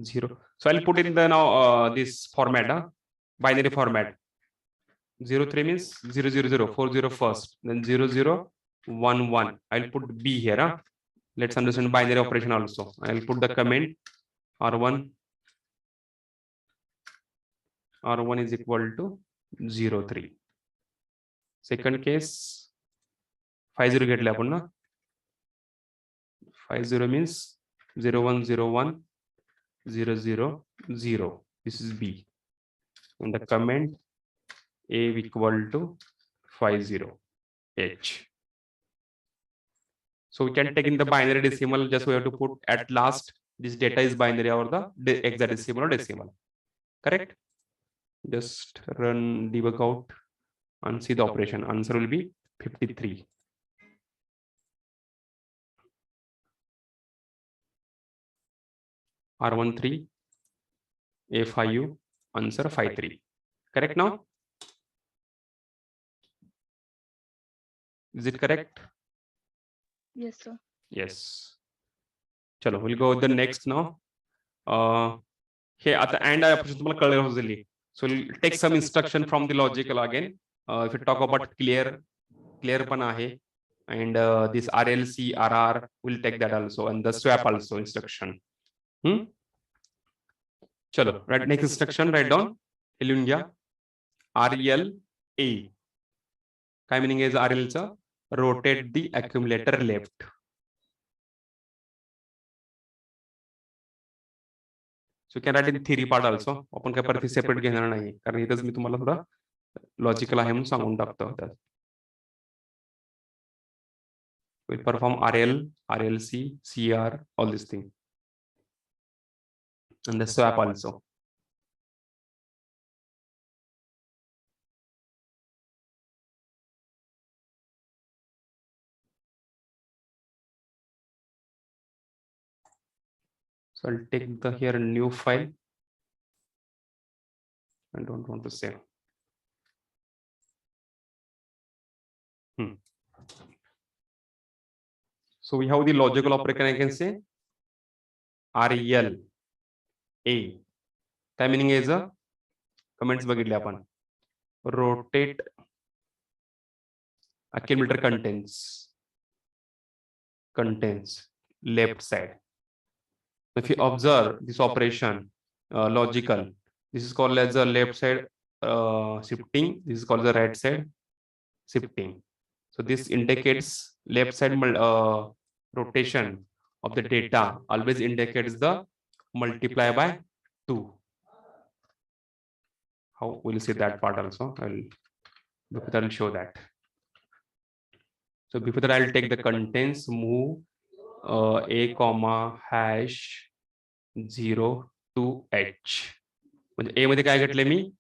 0. So I'll put in the now this format, binary format. 03 means 0 0 0 4 0 first, then 0 0 1 1. I'll put B here. Let's understand binary operation also. I'll put the comment R1 is equal to 0 3. Second case 50 घेतले आपण ना. 50 means 0 1 0 1 0 0 0. This is B. And the comment A equal to 50 H. So we can take in the binary decimal, just we have to put at last this data is binary or the hexadecimal or decimal. Correct? Just run debug out and see the operation. Answer will be 53. R13 A5 answer 53. Correct now? Is it correct? Yes, sir. Yes. Chalo, we'll go with the next now. Here at the end, so we'll take some instruction from the logical again. If you talk about clear pan and this RLC, RR, we'll take that also, and the swap also instruction. Chalo, right, next instruction, write down. India, REL A. काय meaning is RL चा? Rotate the accumulator left. So you can write in theory part also. आपण काय परत separate घेणार नाही, कारण इथेच मी तुम्हाला थोडा लॉजिकल आहे म्हणून सांगून टाकतो. We'll perform RL, RLC, CR, all these things, and the swap also. So I'll take the here new file. I don't want to save. So we have the logical operation, I can say REL A. Time meaning is a comments बघितले आपण. Rotate accumulator contents left side. If you observe this operation, logical, this is called as the left side shifting. This is called the right side shifting. So this indicates left side rotation of the data always indicates the multiply by 2. How we'll see that part also. I'll show that. So before that, I'll take the contents, move A comma hash 0 to H. A मध्ये काय घेतले मी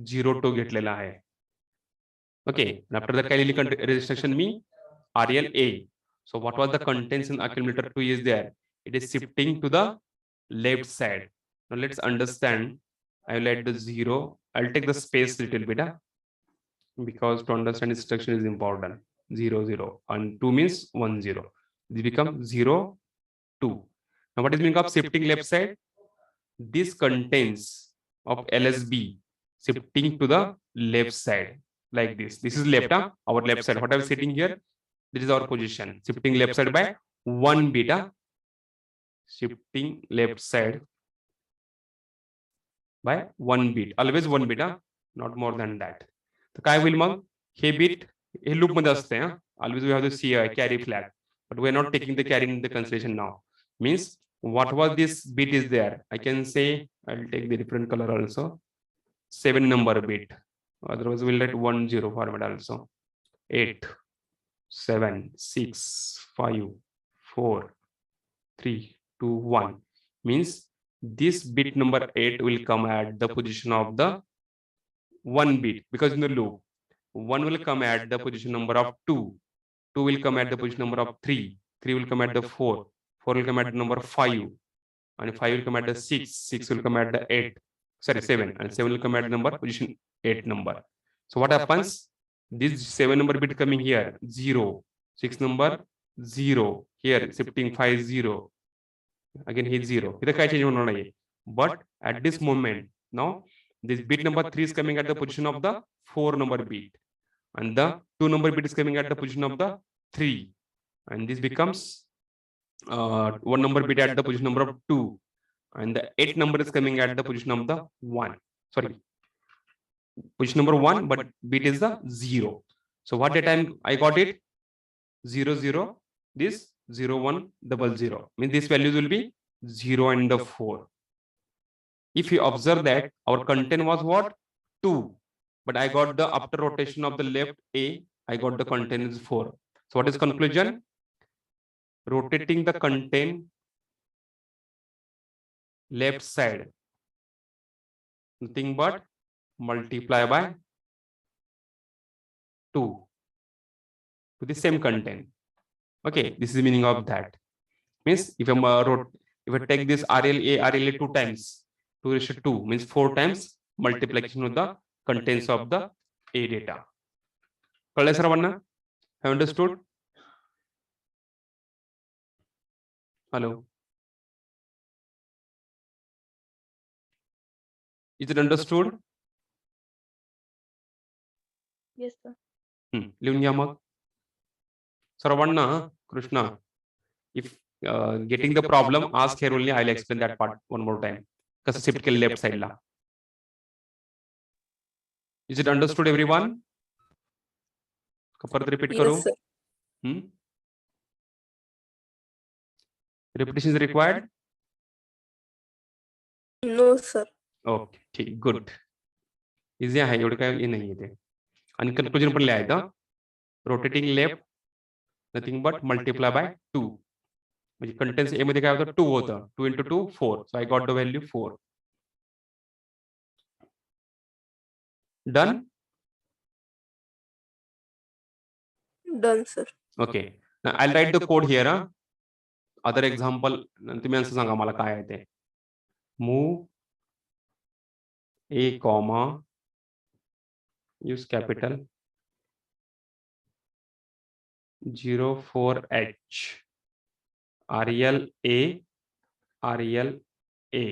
0 to घेतलेला आहे. Okay, and after that काय लिहिली restriction me REL A. So what was the contents in accumulator 2 is there? It is shifting to the left side. Now let's understand. I will add the 0. I'll take the space little bit, because to understand instruction is important. 0 0 and 2 means 1 0. This becomes 0 2. Now what is meaning of shifting left side? This contains of LSB shifting to the left side like this. This is left, our left side. What are we sitting here? This is our position. Shifting left side by 1 bit. Shifting left side by 1 bit. Always 1 bit, not more than that. तर काय होईल मग? हे beat हे loop मध्ये असते. Always we have the CI carry flag, but we are not taking the carry in the consideration now. Means what was this bit is there? I can say I'll take the different color also. 7 number bit. Otherwise we'll write 1 0 format also. 8 7 6 5 4 3 2 1 means this bit number 8 will come at the position of the 1 bit, because in the loop 1 will come at the position number of 2, 2 will come at the position number of 3, 3 will come at the 4, 4 will come at the number 5, and 5 will come at the 6, 6 will come at the 8, sorry 7, and 7 will come at the number position 8 number. So what happens? This 7 number bit coming here 0, 6 number 0, here shifting 5 0, again here 0. But at this moment now this bit number 3 is coming at the position of the 4 number bit, and the 2 number bit is coming at the position of the 3, and this becomes 1 number bit at the position number of 2, and the 8 number is coming at the position of the 1, sorry, position number 1, but bit is the 0. So what data I got it? 0 0, this 0 1 0 0, means these values will be 0 and the 4. If you observe that our content was what? 2, but I got the after rotation of the left A, I got the content is 4. So what is conclusion? Rotating the content left side, nothing but multiply by 2 to the same content. Okay, this is the meaning of that. Means if I take this RLA 2 times, 2:2 means 4 times multiplication of the contents of the A data. कळलं सर्वांना? Have understood? Hello. Is it understood? Yes, sir. लिहून घ्या मग सर्वांना. Krishna, if getting the problem, ask here only. I'll explain that part one more time. कसं shift केलं left साइडला. Is it understood everyone? परत repeat करू? Yes, sir. Repetition is required? No, sir. Okay ठीक, good. Easy आहे, एवढं काय हे नाही ते. आणि कन्क्लुजन पण लिहायचं. Rotating left nothing but multiply by 2. म्हणजे कंटेंट्स ए मध्ये काय होतं? 2 होतं. 2 × 2 4. सो I got the value 4. Done? Done, sir. Okay. I write the code here. Other example तुम्ही असं सांगा मला काय आहे ते. Move A comma, use capital 04H REL A.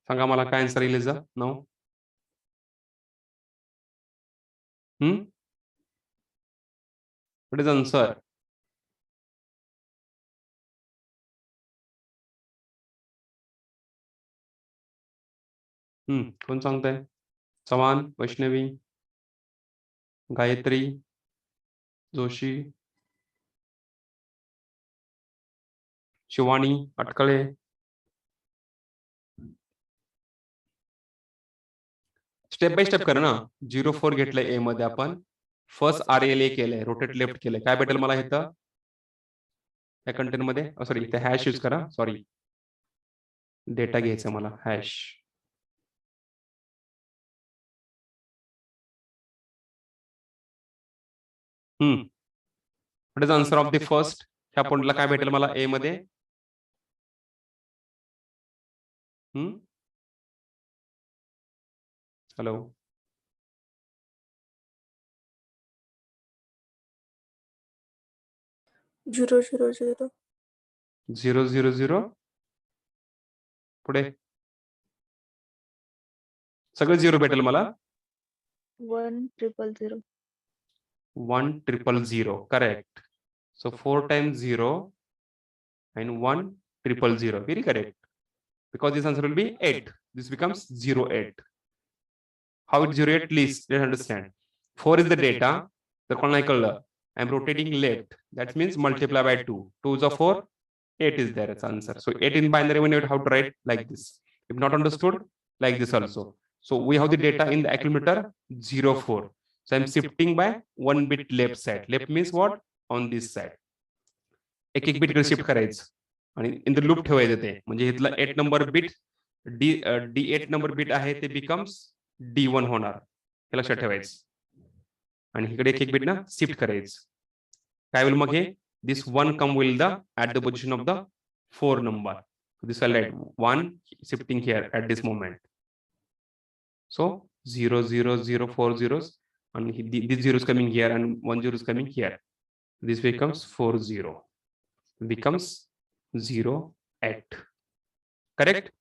सांगा मला काय आन्सर येईल याचा नाव. What is the answer? कोण सांगताय? Chavan, Vaishnavi, Gayatri, Joshi, Shivani, Atkale. Step by step करा ना. 04 घेतलंय ए मध्ये आपण. फर्स्ट RLA केलंय, रोटेट लेफ्ट केलंय. काय भेटेल मला इथं या कंटेंट मध्ये? सॉरी, इथे हॅश यूज करा. सॉरी, डेटा घ्यायचा मला. Hash what is the answer of the first? ह्या पॉइंटला काय भेटेल मला ए मध्ये? हॅलो, 0 0 0 0 0 0 पुढे सगळे 0 भेटेल मला. 1 0 0 1 0 0 correct. So 4 times 0 and 1 0 0 very correct, because this answer will be 8. This becomes 0 8. How it 0 8? Please let's understand. 4 is the data. The chronicle I'm rotating left. That means multiply by 2. 2 is a 4. 8 is there as answer. So 8 in binary when you how to write like this. If not understood, like this also. So we have the data in the accumulator 0 4. So I'm shifting by 1 bit left side. Left means what? On this side. एक एक bit shift करायचं आणि in the loop ठेवायचं ते, म्हणजे इथला 8 number bit D8 number bit आहे ते बिकम्स D1 होणार, हे लक्षात ठेवायचं. आणि इकडे एक एक बिट ना शिफ्ट करायचं. काय होईल मग हे? This 1 come will the at the position of the 4 number. This will right 1 shifting here at this moment. So 0 0 0 4 zeros and this 0 is coming here and 1 0 is coming here. This becomes 4 0. Becomes 0 8. Correct?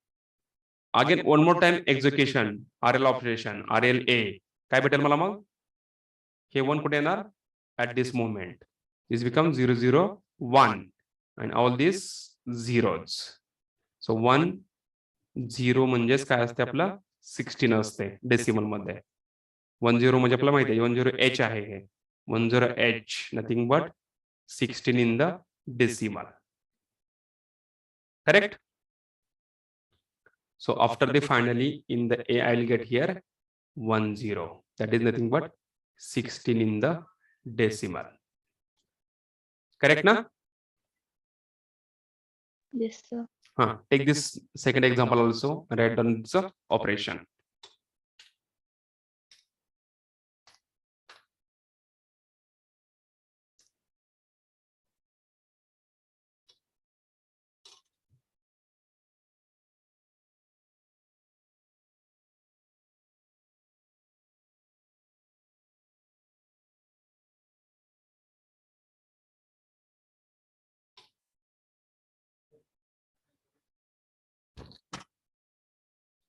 Again one more time execution, RL operation, RLA. काय भेटेल मला मग? हे 1 कुठे येणार? At this moment. This becomes 0 0 1 and all these zeros. So 1 0 म्हणजेच काय असते आपलं? 16 असते डेसिमल मध्ये. 1 0 म्हणजे आपल्याला माहिती आहे 1 0 H आहे हे. 1 0 H nothing but 16 in the decimal. Correct? So after the finally in the A I'll get here 1 0. That is nothing but 16 in the decimal. Correct na? Yes, sir. Take this second example also, write down this operation.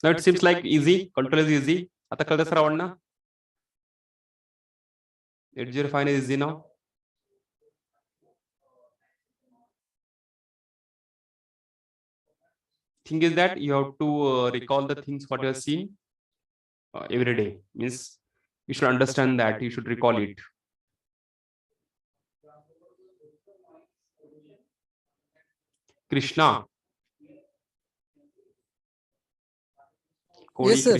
Now it seems like easy, control is easy. आता कळतं सर्वांना? 805 is easy now. Thing is that you have to recall the things what you have seen every day. Means you should understand that, you should recall it. Krishna. Yes, sir.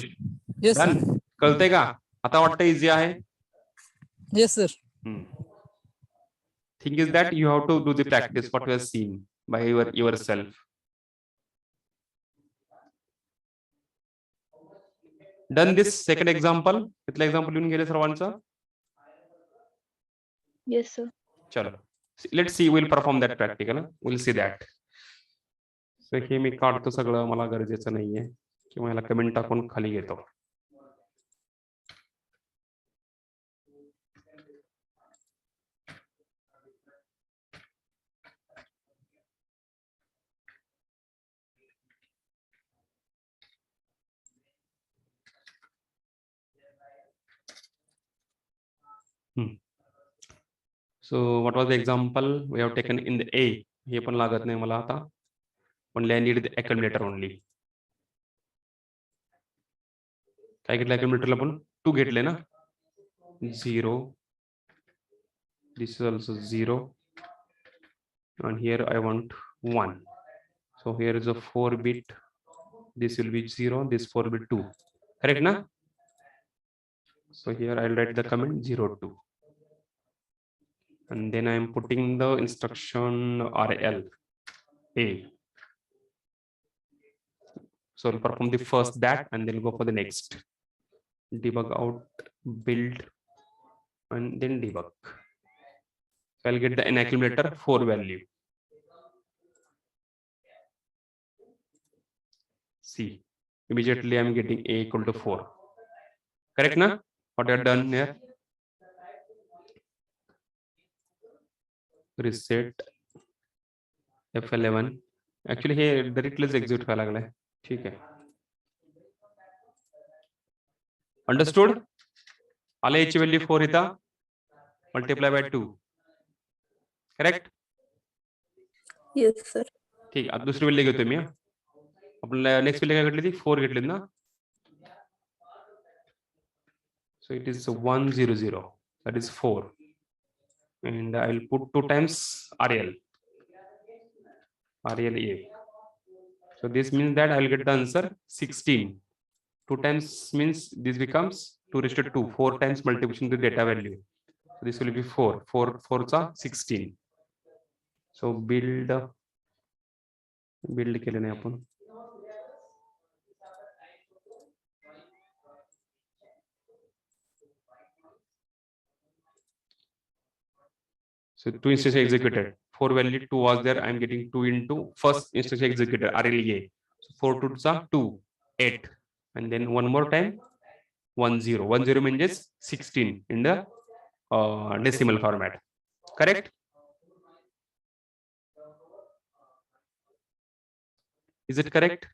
Yes, sir. Done? कळतंय का? आता वाटतं easy आहे? Yes, sir. Thing is that you have to do the practice what you have seen by yourself. Done this second example? इथलं example लिहून गेले सर्वांचं? Yes, sir. चलो. Let's see, we'll perform that practical. We'll see that. So हे मी काढतो सगळं, मला गरजेचं नाहीये किंवा याला कमेंट टाकून खाली घेतो. So what was the example we have taken in the A? हे पण लागत नाही मला आता. Only I need the accumulator only. काय घेतलं accumulator आपण? 2 घेतले ना? 0. This is also 0. And here I want 1. So here is a 4 bit. This will be 0. This 4 will be 2. Correct na? So here I'll write the comment 0 2. And then I am putting the instruction RL A. So I'll perform the first that and then go for the next. Debug out, build, and then debug. So I'll get the n accumulator 4 value. See, immediately I'm getting a equal to 4. Correct na? What I have done here? Reset F11. Actually here directly execute व्हायला लागलाय. ठीक आहे. Understood? आले h value 4 इथं multiply by 2. Correct? Yes, sir. ठीक. आता दुसरी value घेतो मी. आपल्याला नेक्स्ट व्हॅल्यू काय घेतली ती 4 घेतली ना. So it is 100. That is 4. And I will put 2 times RL. RLA. So this means that I will get the answer 16. 2 times means this becomes 2 raised to 2. 4 times multiplication to the data value. So this will be 4. 4 4s are 16. So build केले नाही आपण. So 2 instructions executed. 4 value 2 was there. I am getting 2 into first instruction executed RLA. So 4 2s are 2, 8, and then one more time 10. 10 means 16 in the decimal format. Correct? Is it correct?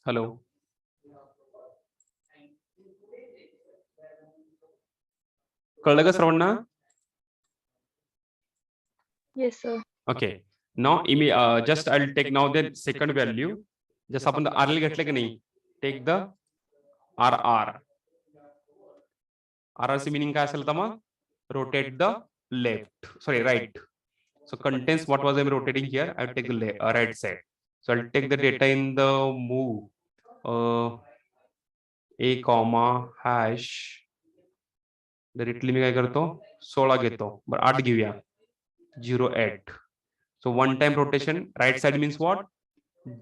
Hello. कळलं का सर्वांना? Yes, sir. Okay. Now just I'll take now the second value. जसं आपण RL घेतलं की नाही, take the RR. RR चे meaning काय असेल तर मग rotate the right. So contains what was I rotating here? I'll take the right side. So I'll take the data in the move a comma hash. Directly मी काय करतो 16 घेतो बरं 8 घेऊया 08. So one time rotation right side means what?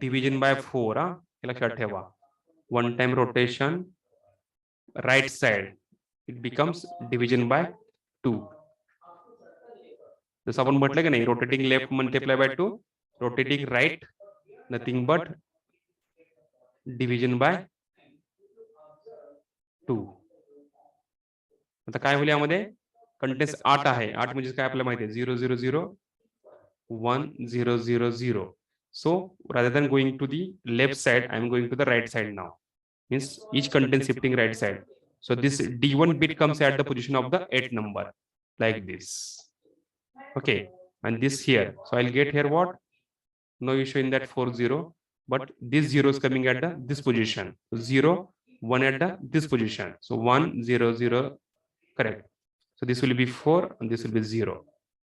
Division by 4. हे लक्षात ठेवा. One time rotation right side it becomes division by 2. जसं आपण म्हटलं की नाही rotating left multiply by 2, rotating right nothing but division by 2. आता काय होईल यामध्ये कंटेंट्स 8 आहे 8 म्हणजे काय आपल्याला माहिती आहे 0 0 0 1 0 0 0. So rather than going to the left side I am going to the right side now, means each content shifting right side. So this D1 bit comes at the position of the 8 number like this. Okay, and this here, so I'll get here what, no issue in that 4 0, but this 0 is coming at the this position, 0 1 at the this position. So 1 0 0. Correct. So this will be 4 and this will be 0.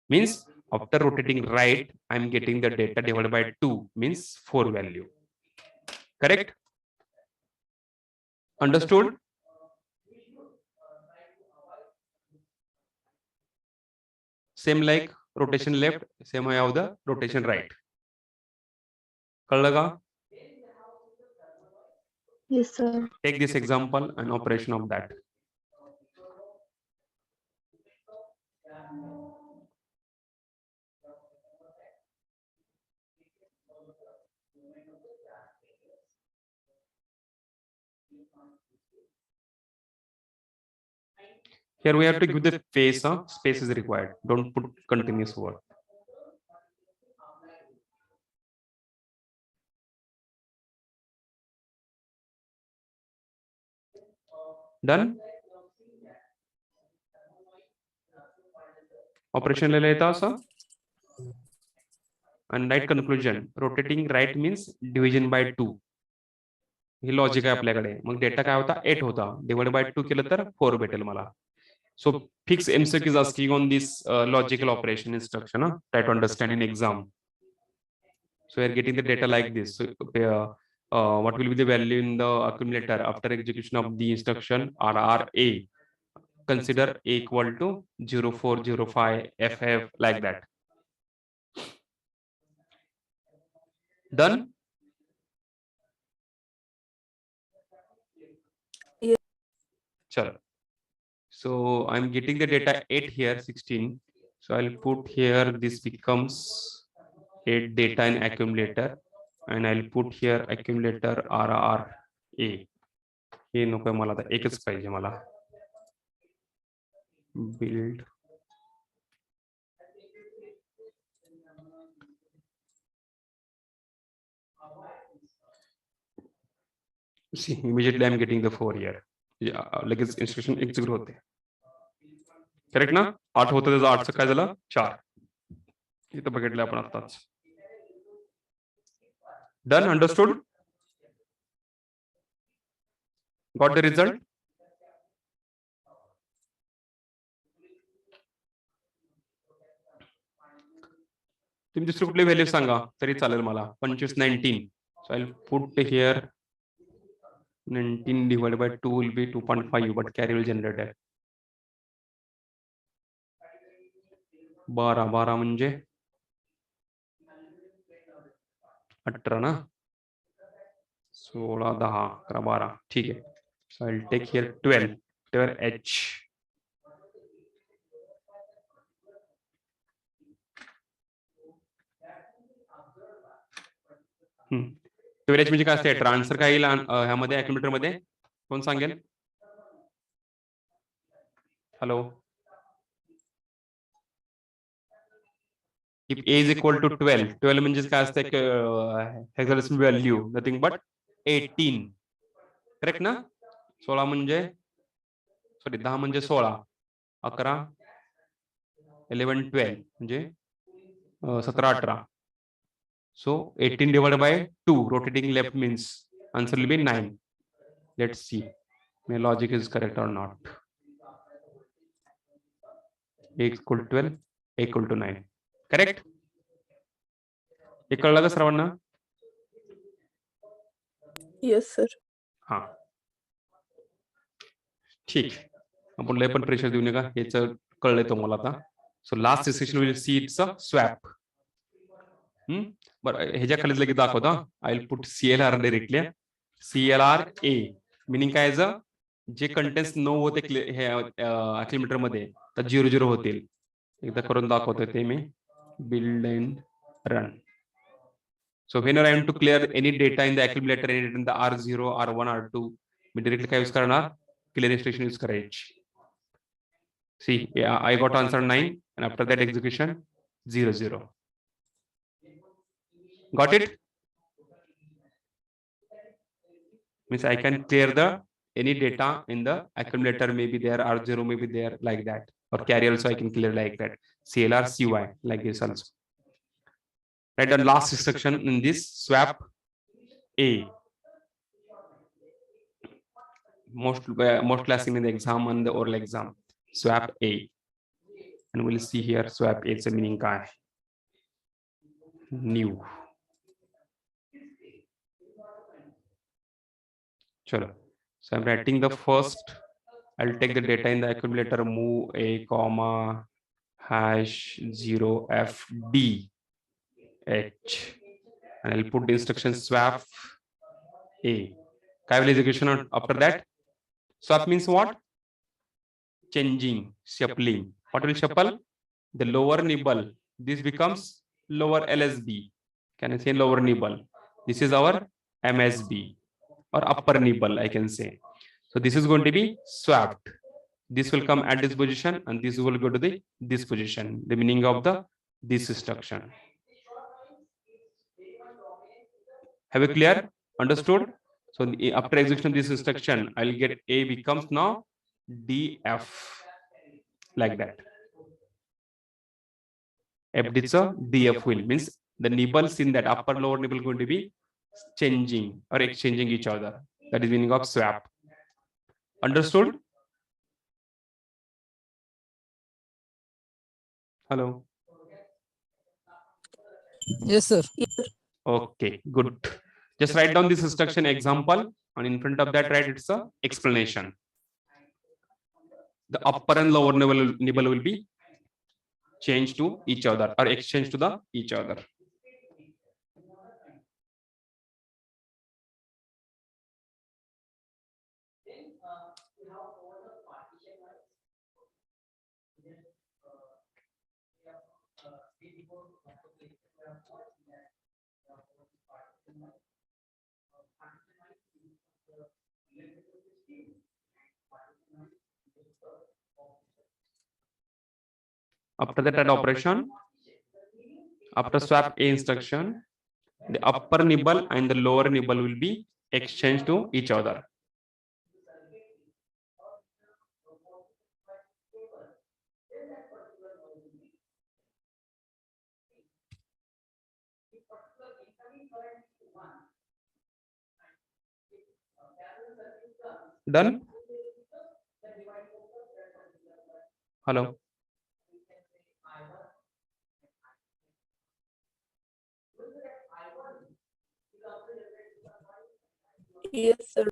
Means after rotating right, I am getting the data divided by 2, means 4 value. Correct? Understood? Same like rotation left, same way of the rotation right. कळलं का? Yes, sir. Take this example and operation of that. Here we have to give the space, space is required. Don't put continuous word. Done? Operation ले लेता असं. And right conclusion, rotating right means division by 2. He logic आहे आपल्याकडे. मग data काय होता 8 होता, divide by 2 केलं तर 4 भेटेल मला. So fix MCQ is asking on this logical operation instruction, try to understand in exam. So we are getting the data like this. So what will be the value in the accumulator after execution of the instruction RRA? Consider A equal to 0405 FF like that. Done? Yes. चलो. So I'm getting the data 8 here, 16. So I'll put here, this becomes 8 data in accumulator, and I'll put here accumulator RRA. हे नको मला, आता एकच पाहिजे मला. Build see, immediately I'm getting the 4 here. लगेच instruction execute होते. Correct ना? 8 होतं, त्याचं 8चं काय झालं? 4. इथं बघितलं आपण आताच. Done, understood? Got the result? तुम्ही दुसरी कुठली व्हॅल्यू सांगा तरी चालेल मला. 25, 19. So I'll put here 19 divided by 2 will be 2.5, but carry will generate. 12 म्हणजे 18 ना. 16, 10, 11, 12. ठीक आहे. So I'll take here 12H. Storage म्हणजे काय असते? ट्रान्सफर काय येईल ह्यामध्ये अॅक्युम्युलेटर मध्ये? कोण सांगेल? Hello. If A is equal to 12, 12 म्हणजे काय असते? Hexadecimal value nothing but 18. Correct ना? 16 म्हणजे सॉरी 10 म्हणजे 16, 11, 11, 12 म्हणजे 17, 18. So 18 divided by 2, rotating left means answer will be 9. Let's see my logic is correct or not. A equal to 12, A equal to 9. Correct? हे कळलं का सर्वांना? Yes, sir. हा, ठीक. आपण लय पण प्रेशर देऊ नका, हेच कळलंय तुम्हाला आता. So last session will see it's a swap. बरं, ह्याच्या खाली लगेच दाखवतो. I will put CLR directly. CLR A meaning काय? जे कंटेंट्स 9 होते हे अॅक्युम्युलेटर मध्ये, तर 0 होतील. एकदा करून दाखवतोय ते मी. Build and run. So whenever I am to clear any data in the accumulator, any data in the R0, R1, R2, me directly काय यूज करणार? Clear instruction यूज करायची. See, yeah, I got answer 9, and after that execution 0, 0. Got it? Means I can clear the any data in the accumulator, maybe there, R0 may be there, like that, or carry also I can clear like that. CLR CY like this also. Right, the last instruction in this swap A. Most class in the exam and the oral exam. Swap A, and we'll see here swap A. It's a meaning काय? New. Chalo. So I'm writing the first. I'll take the data in the accumulator, move A comma hash 0FD H, and I'll put the instruction swap A. Kai will execution after that. Swap means what? Changing, shuffling. What will shuffle? The lower nibble. This becomes lower LSB. Can I say lower nibble? This is our MSB, or upper nibble, I can say. So this is going to be swapped. This will come at this position, and this will go to this position. The meaning of this instruction. Have you clear? Understood? So after execution of this instruction, I'll get A becomes now DF, like that. F is a DF will, means the nibbles in that upper lower nibble going to be changing or exchanging each other. That is meaning of swap. Understood? Hello. Yes, sir. Okay, good. Just write down this instruction example, and in front of that, write it's a explanation. The upper and lower nibble will be changed to each other or exchanged to each other. After that add operation, after swap A instruction, the upper nibble and the lower nibble will be exchanged to each other. Done? Hello? Yes, sir.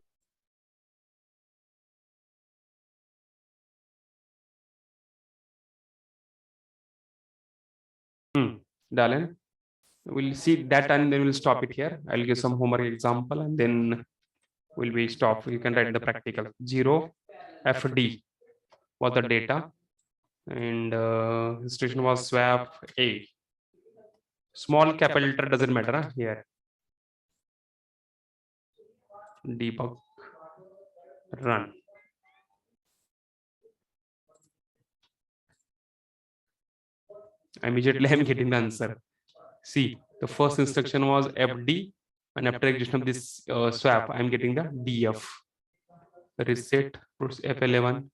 Dalen? We'll see that and then we'll stop it here. I'll give some homework example and then will be stop. You can write the practical. 0 FD was the data and instruction was swap A. Small capital letter doesn't matter here. Debug, run. Immediately I'm getting the answer. See, the first instruction was FD and after execution of this swap, I'm getting the DF. Reset puts F11.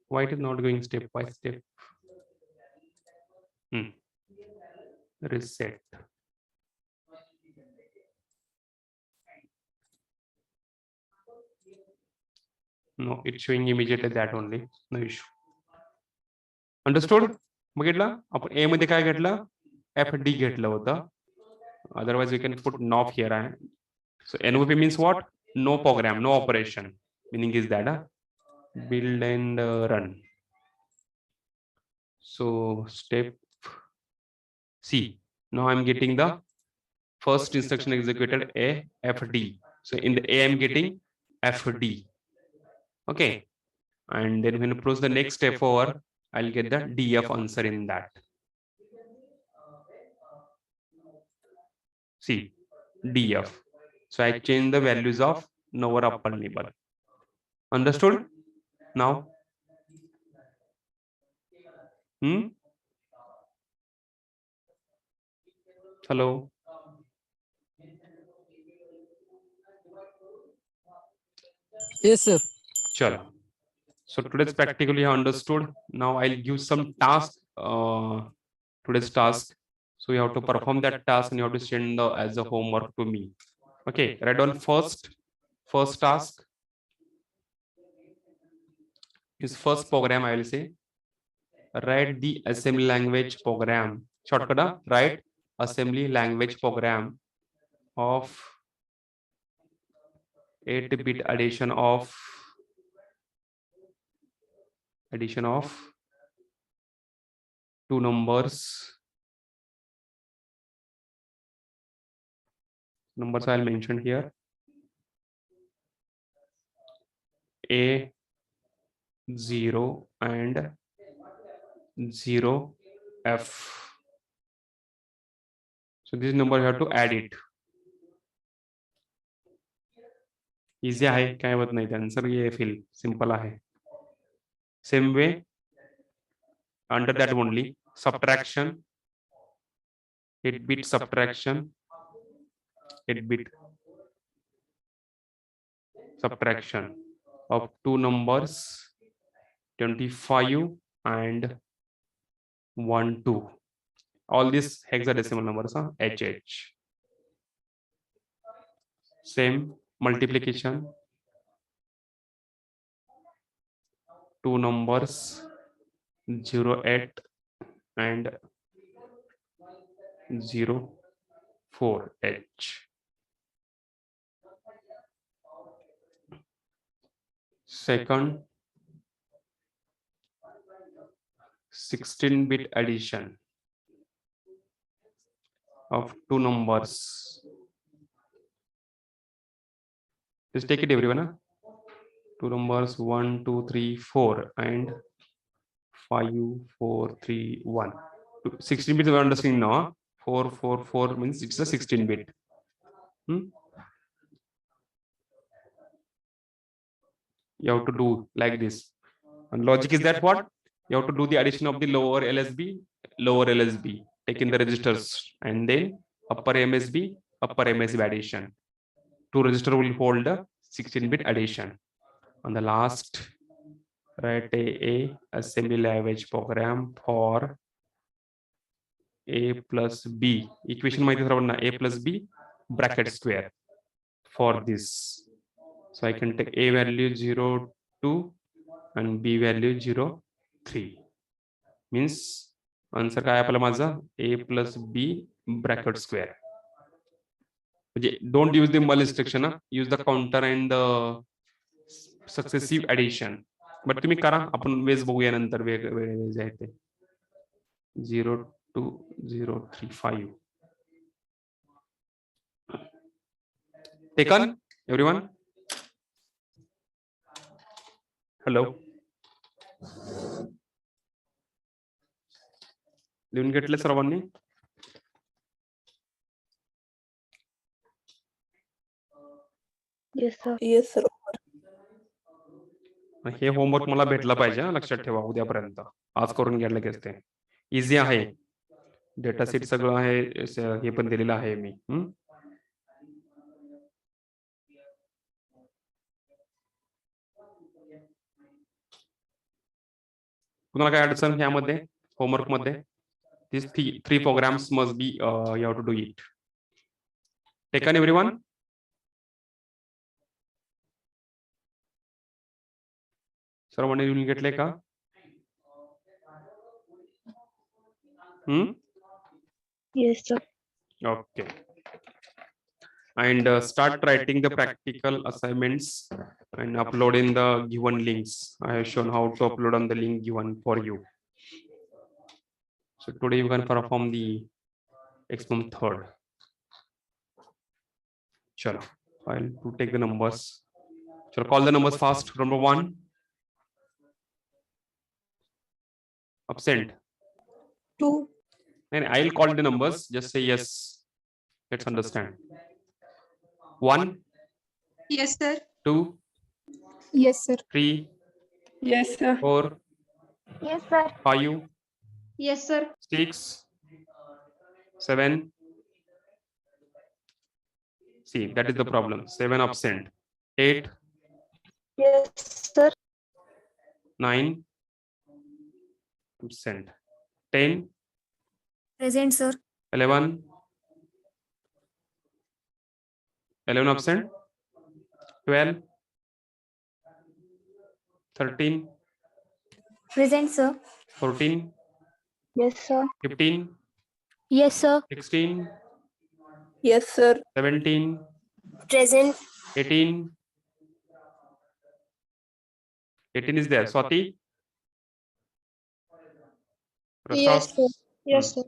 Why it is not going step by step? Reset. No, it's showing immediately that only. No issue. Understood? बघितलं आपण A मध्ये काय घेतलं? FD घेतलं होतं. Otherwise we can put NOP here. So NOP means what? No program, no operation. Meaning is that build and run. So step C. Now I'm getting the first instruction executed A FD. So in the A I'm getting FD. Okay. And then when you close the next step over, I'll get the DF answer in that. See, DF. So I change the values of lower upper nibble. Understood? Now? Hello? Yes, sir. Sure. So today's practically understood. Now I'll give some task. Today's task. So you have to perform that task and you have to send as a homework to me. Okay, write down first task is first program. I will say write the assembly language program. Shortcut, write assembly language program of 8-bit addition of two numbers. Numbers I'll mention here. A0 and 0F. So this number you have to add it. Easy आहे, काय होत नाही, answer ये fill simple आहे. Same way, under that only subtraction, 8-bit subtraction, 8-bit subtraction of two numbers 25 and 12. All these hexadecimal numbers are HH. Same multiplication, two numbers 08 and 04H. Second, 16-bit addition of two numbers. Just take it everyone. two numbers 1, 2, 3, 4 and 5, 4, 3, 1. 16 bits we are understanding now. 4, 4, 4 means it's a 16 bit. You have to do like this. And logic is that what? You have to do the addition of the lower LSB, take in the registers, and then upper MSB addition. Two register will hold a 16-bit addition. On the last, write a assembly language program for a plus b. Equation might a plus b bracket square for this. So I can take a value 0, 2 and b value 0, 3. Means answer काय आपला माझा a plus b bracket square. Don't use the mul instruction, use the counter and the successive addition. But तुम्ही करा, आपण veg बघूया नंतर वेगवेगळे veg आहेत ते. 0, 2, 0, 3, 5. Taken, everyone? Hello. लिहून घेतले सर्वांनी? Yes, sir. Yes, sir. हे होमवर्क मला भेटला पाहिजे, लक्षात ठेवा उद्यापर्यंत. आज करून घ्या लगेच ते. इझी आहे. डेटा सेट सगळं आहे, हे पण दिलेलं आहे मी. कुणाला काय अडचण ह्यामध्ये होमवर्क मध्ये? These three programs must be you have to do it. Taken, everyone? सर्वांनी लिहून घेतले का? Yes, sir. Okay. And start writing the practical assignments and upload in the given links. I have shown how to upload on the link given for you. So today you can perform the exam 3rd. Chalo, I'll to take the numbers. Chalo, call the numbers fast. Number 1. Absent. 2. And I'll call the numbers. Just say yes. Let's understand. 1. Yes, sir. 2. Yes, sir. 3. Yes, sir. 4. Yes, sir. 5. Yes, sir. 6. 7. See, that is the problem. 7 absent. 8. Yes, sir. 9. Absent. 10. Present, sir. 11. 11 absent. 12. 13. Present, sir. 14. Yes, sir. 15. Yes, sir. 16. Yes, sir. 17. Present. 18. 18 is there. Swati? Yes, sir. Yes, sir.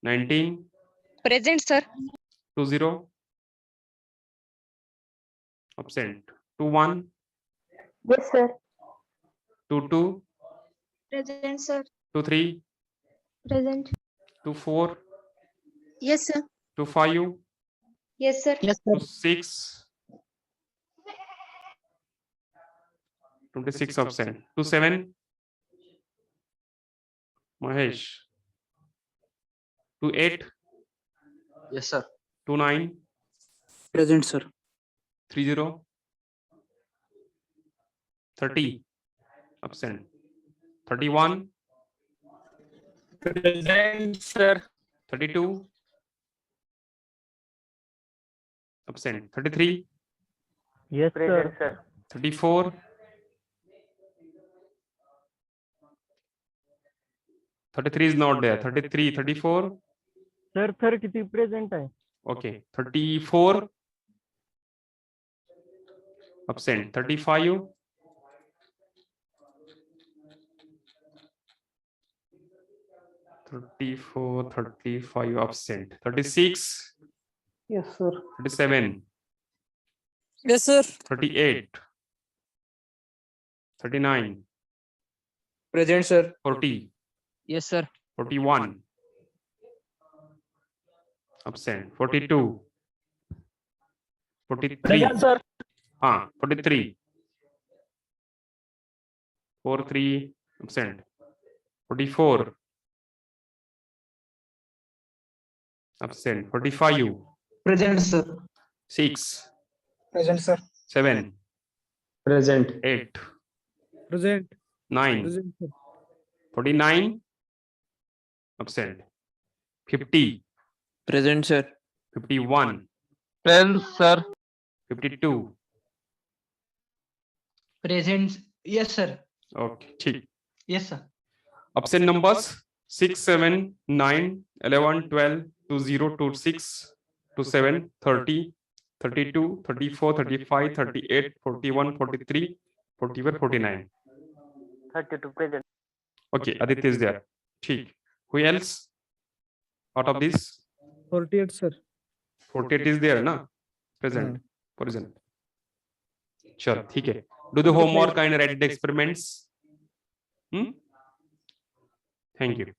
19. Present, sir. 20. Absent. 21. Yes, sir. 22. Present, sir. 23. Present. 24. Yes, sir. 25. Yes, sir. Yes, sir. 26. 26 absent. 27. Mahesh. 28. Yes, sir. 29. Present, sir. 30. 30. Absent. 31. Present, sir. 32. Absent. 33. Yes, sir. 34. 33 is not there. 33, 34. Sir, sir, किती present आहे? Okay. 34. Absent. 35. 34, 35 absent. 36. Yes, sir. 37. Yes, sir. 38. 39, Present, sir. 40, Yes, sir. 41, absent, 42, 43, sir. 43, 43, absent, 44, absent, 45, Present, sir. 6, Present, sir. 7, Present. 8, Present. 9, Present, sir. 49, absent, 50, Present, sir. 51, Present, sir. 52. Present. Yes, sir. Okay, ठीक. Yes, sir. Absent numbers 6, 7, 9, 11, 12, 20, 26, 27, 30, 32, 34, 35, 38, 41, 43, 41, 49. 32 present. Okay, Aditya is there. ठीक. Who else? Out of this, 48, sir. 48 is there, na? Present. Present. Sure, ठीक है. Do the homework and write the experiments. Thank you.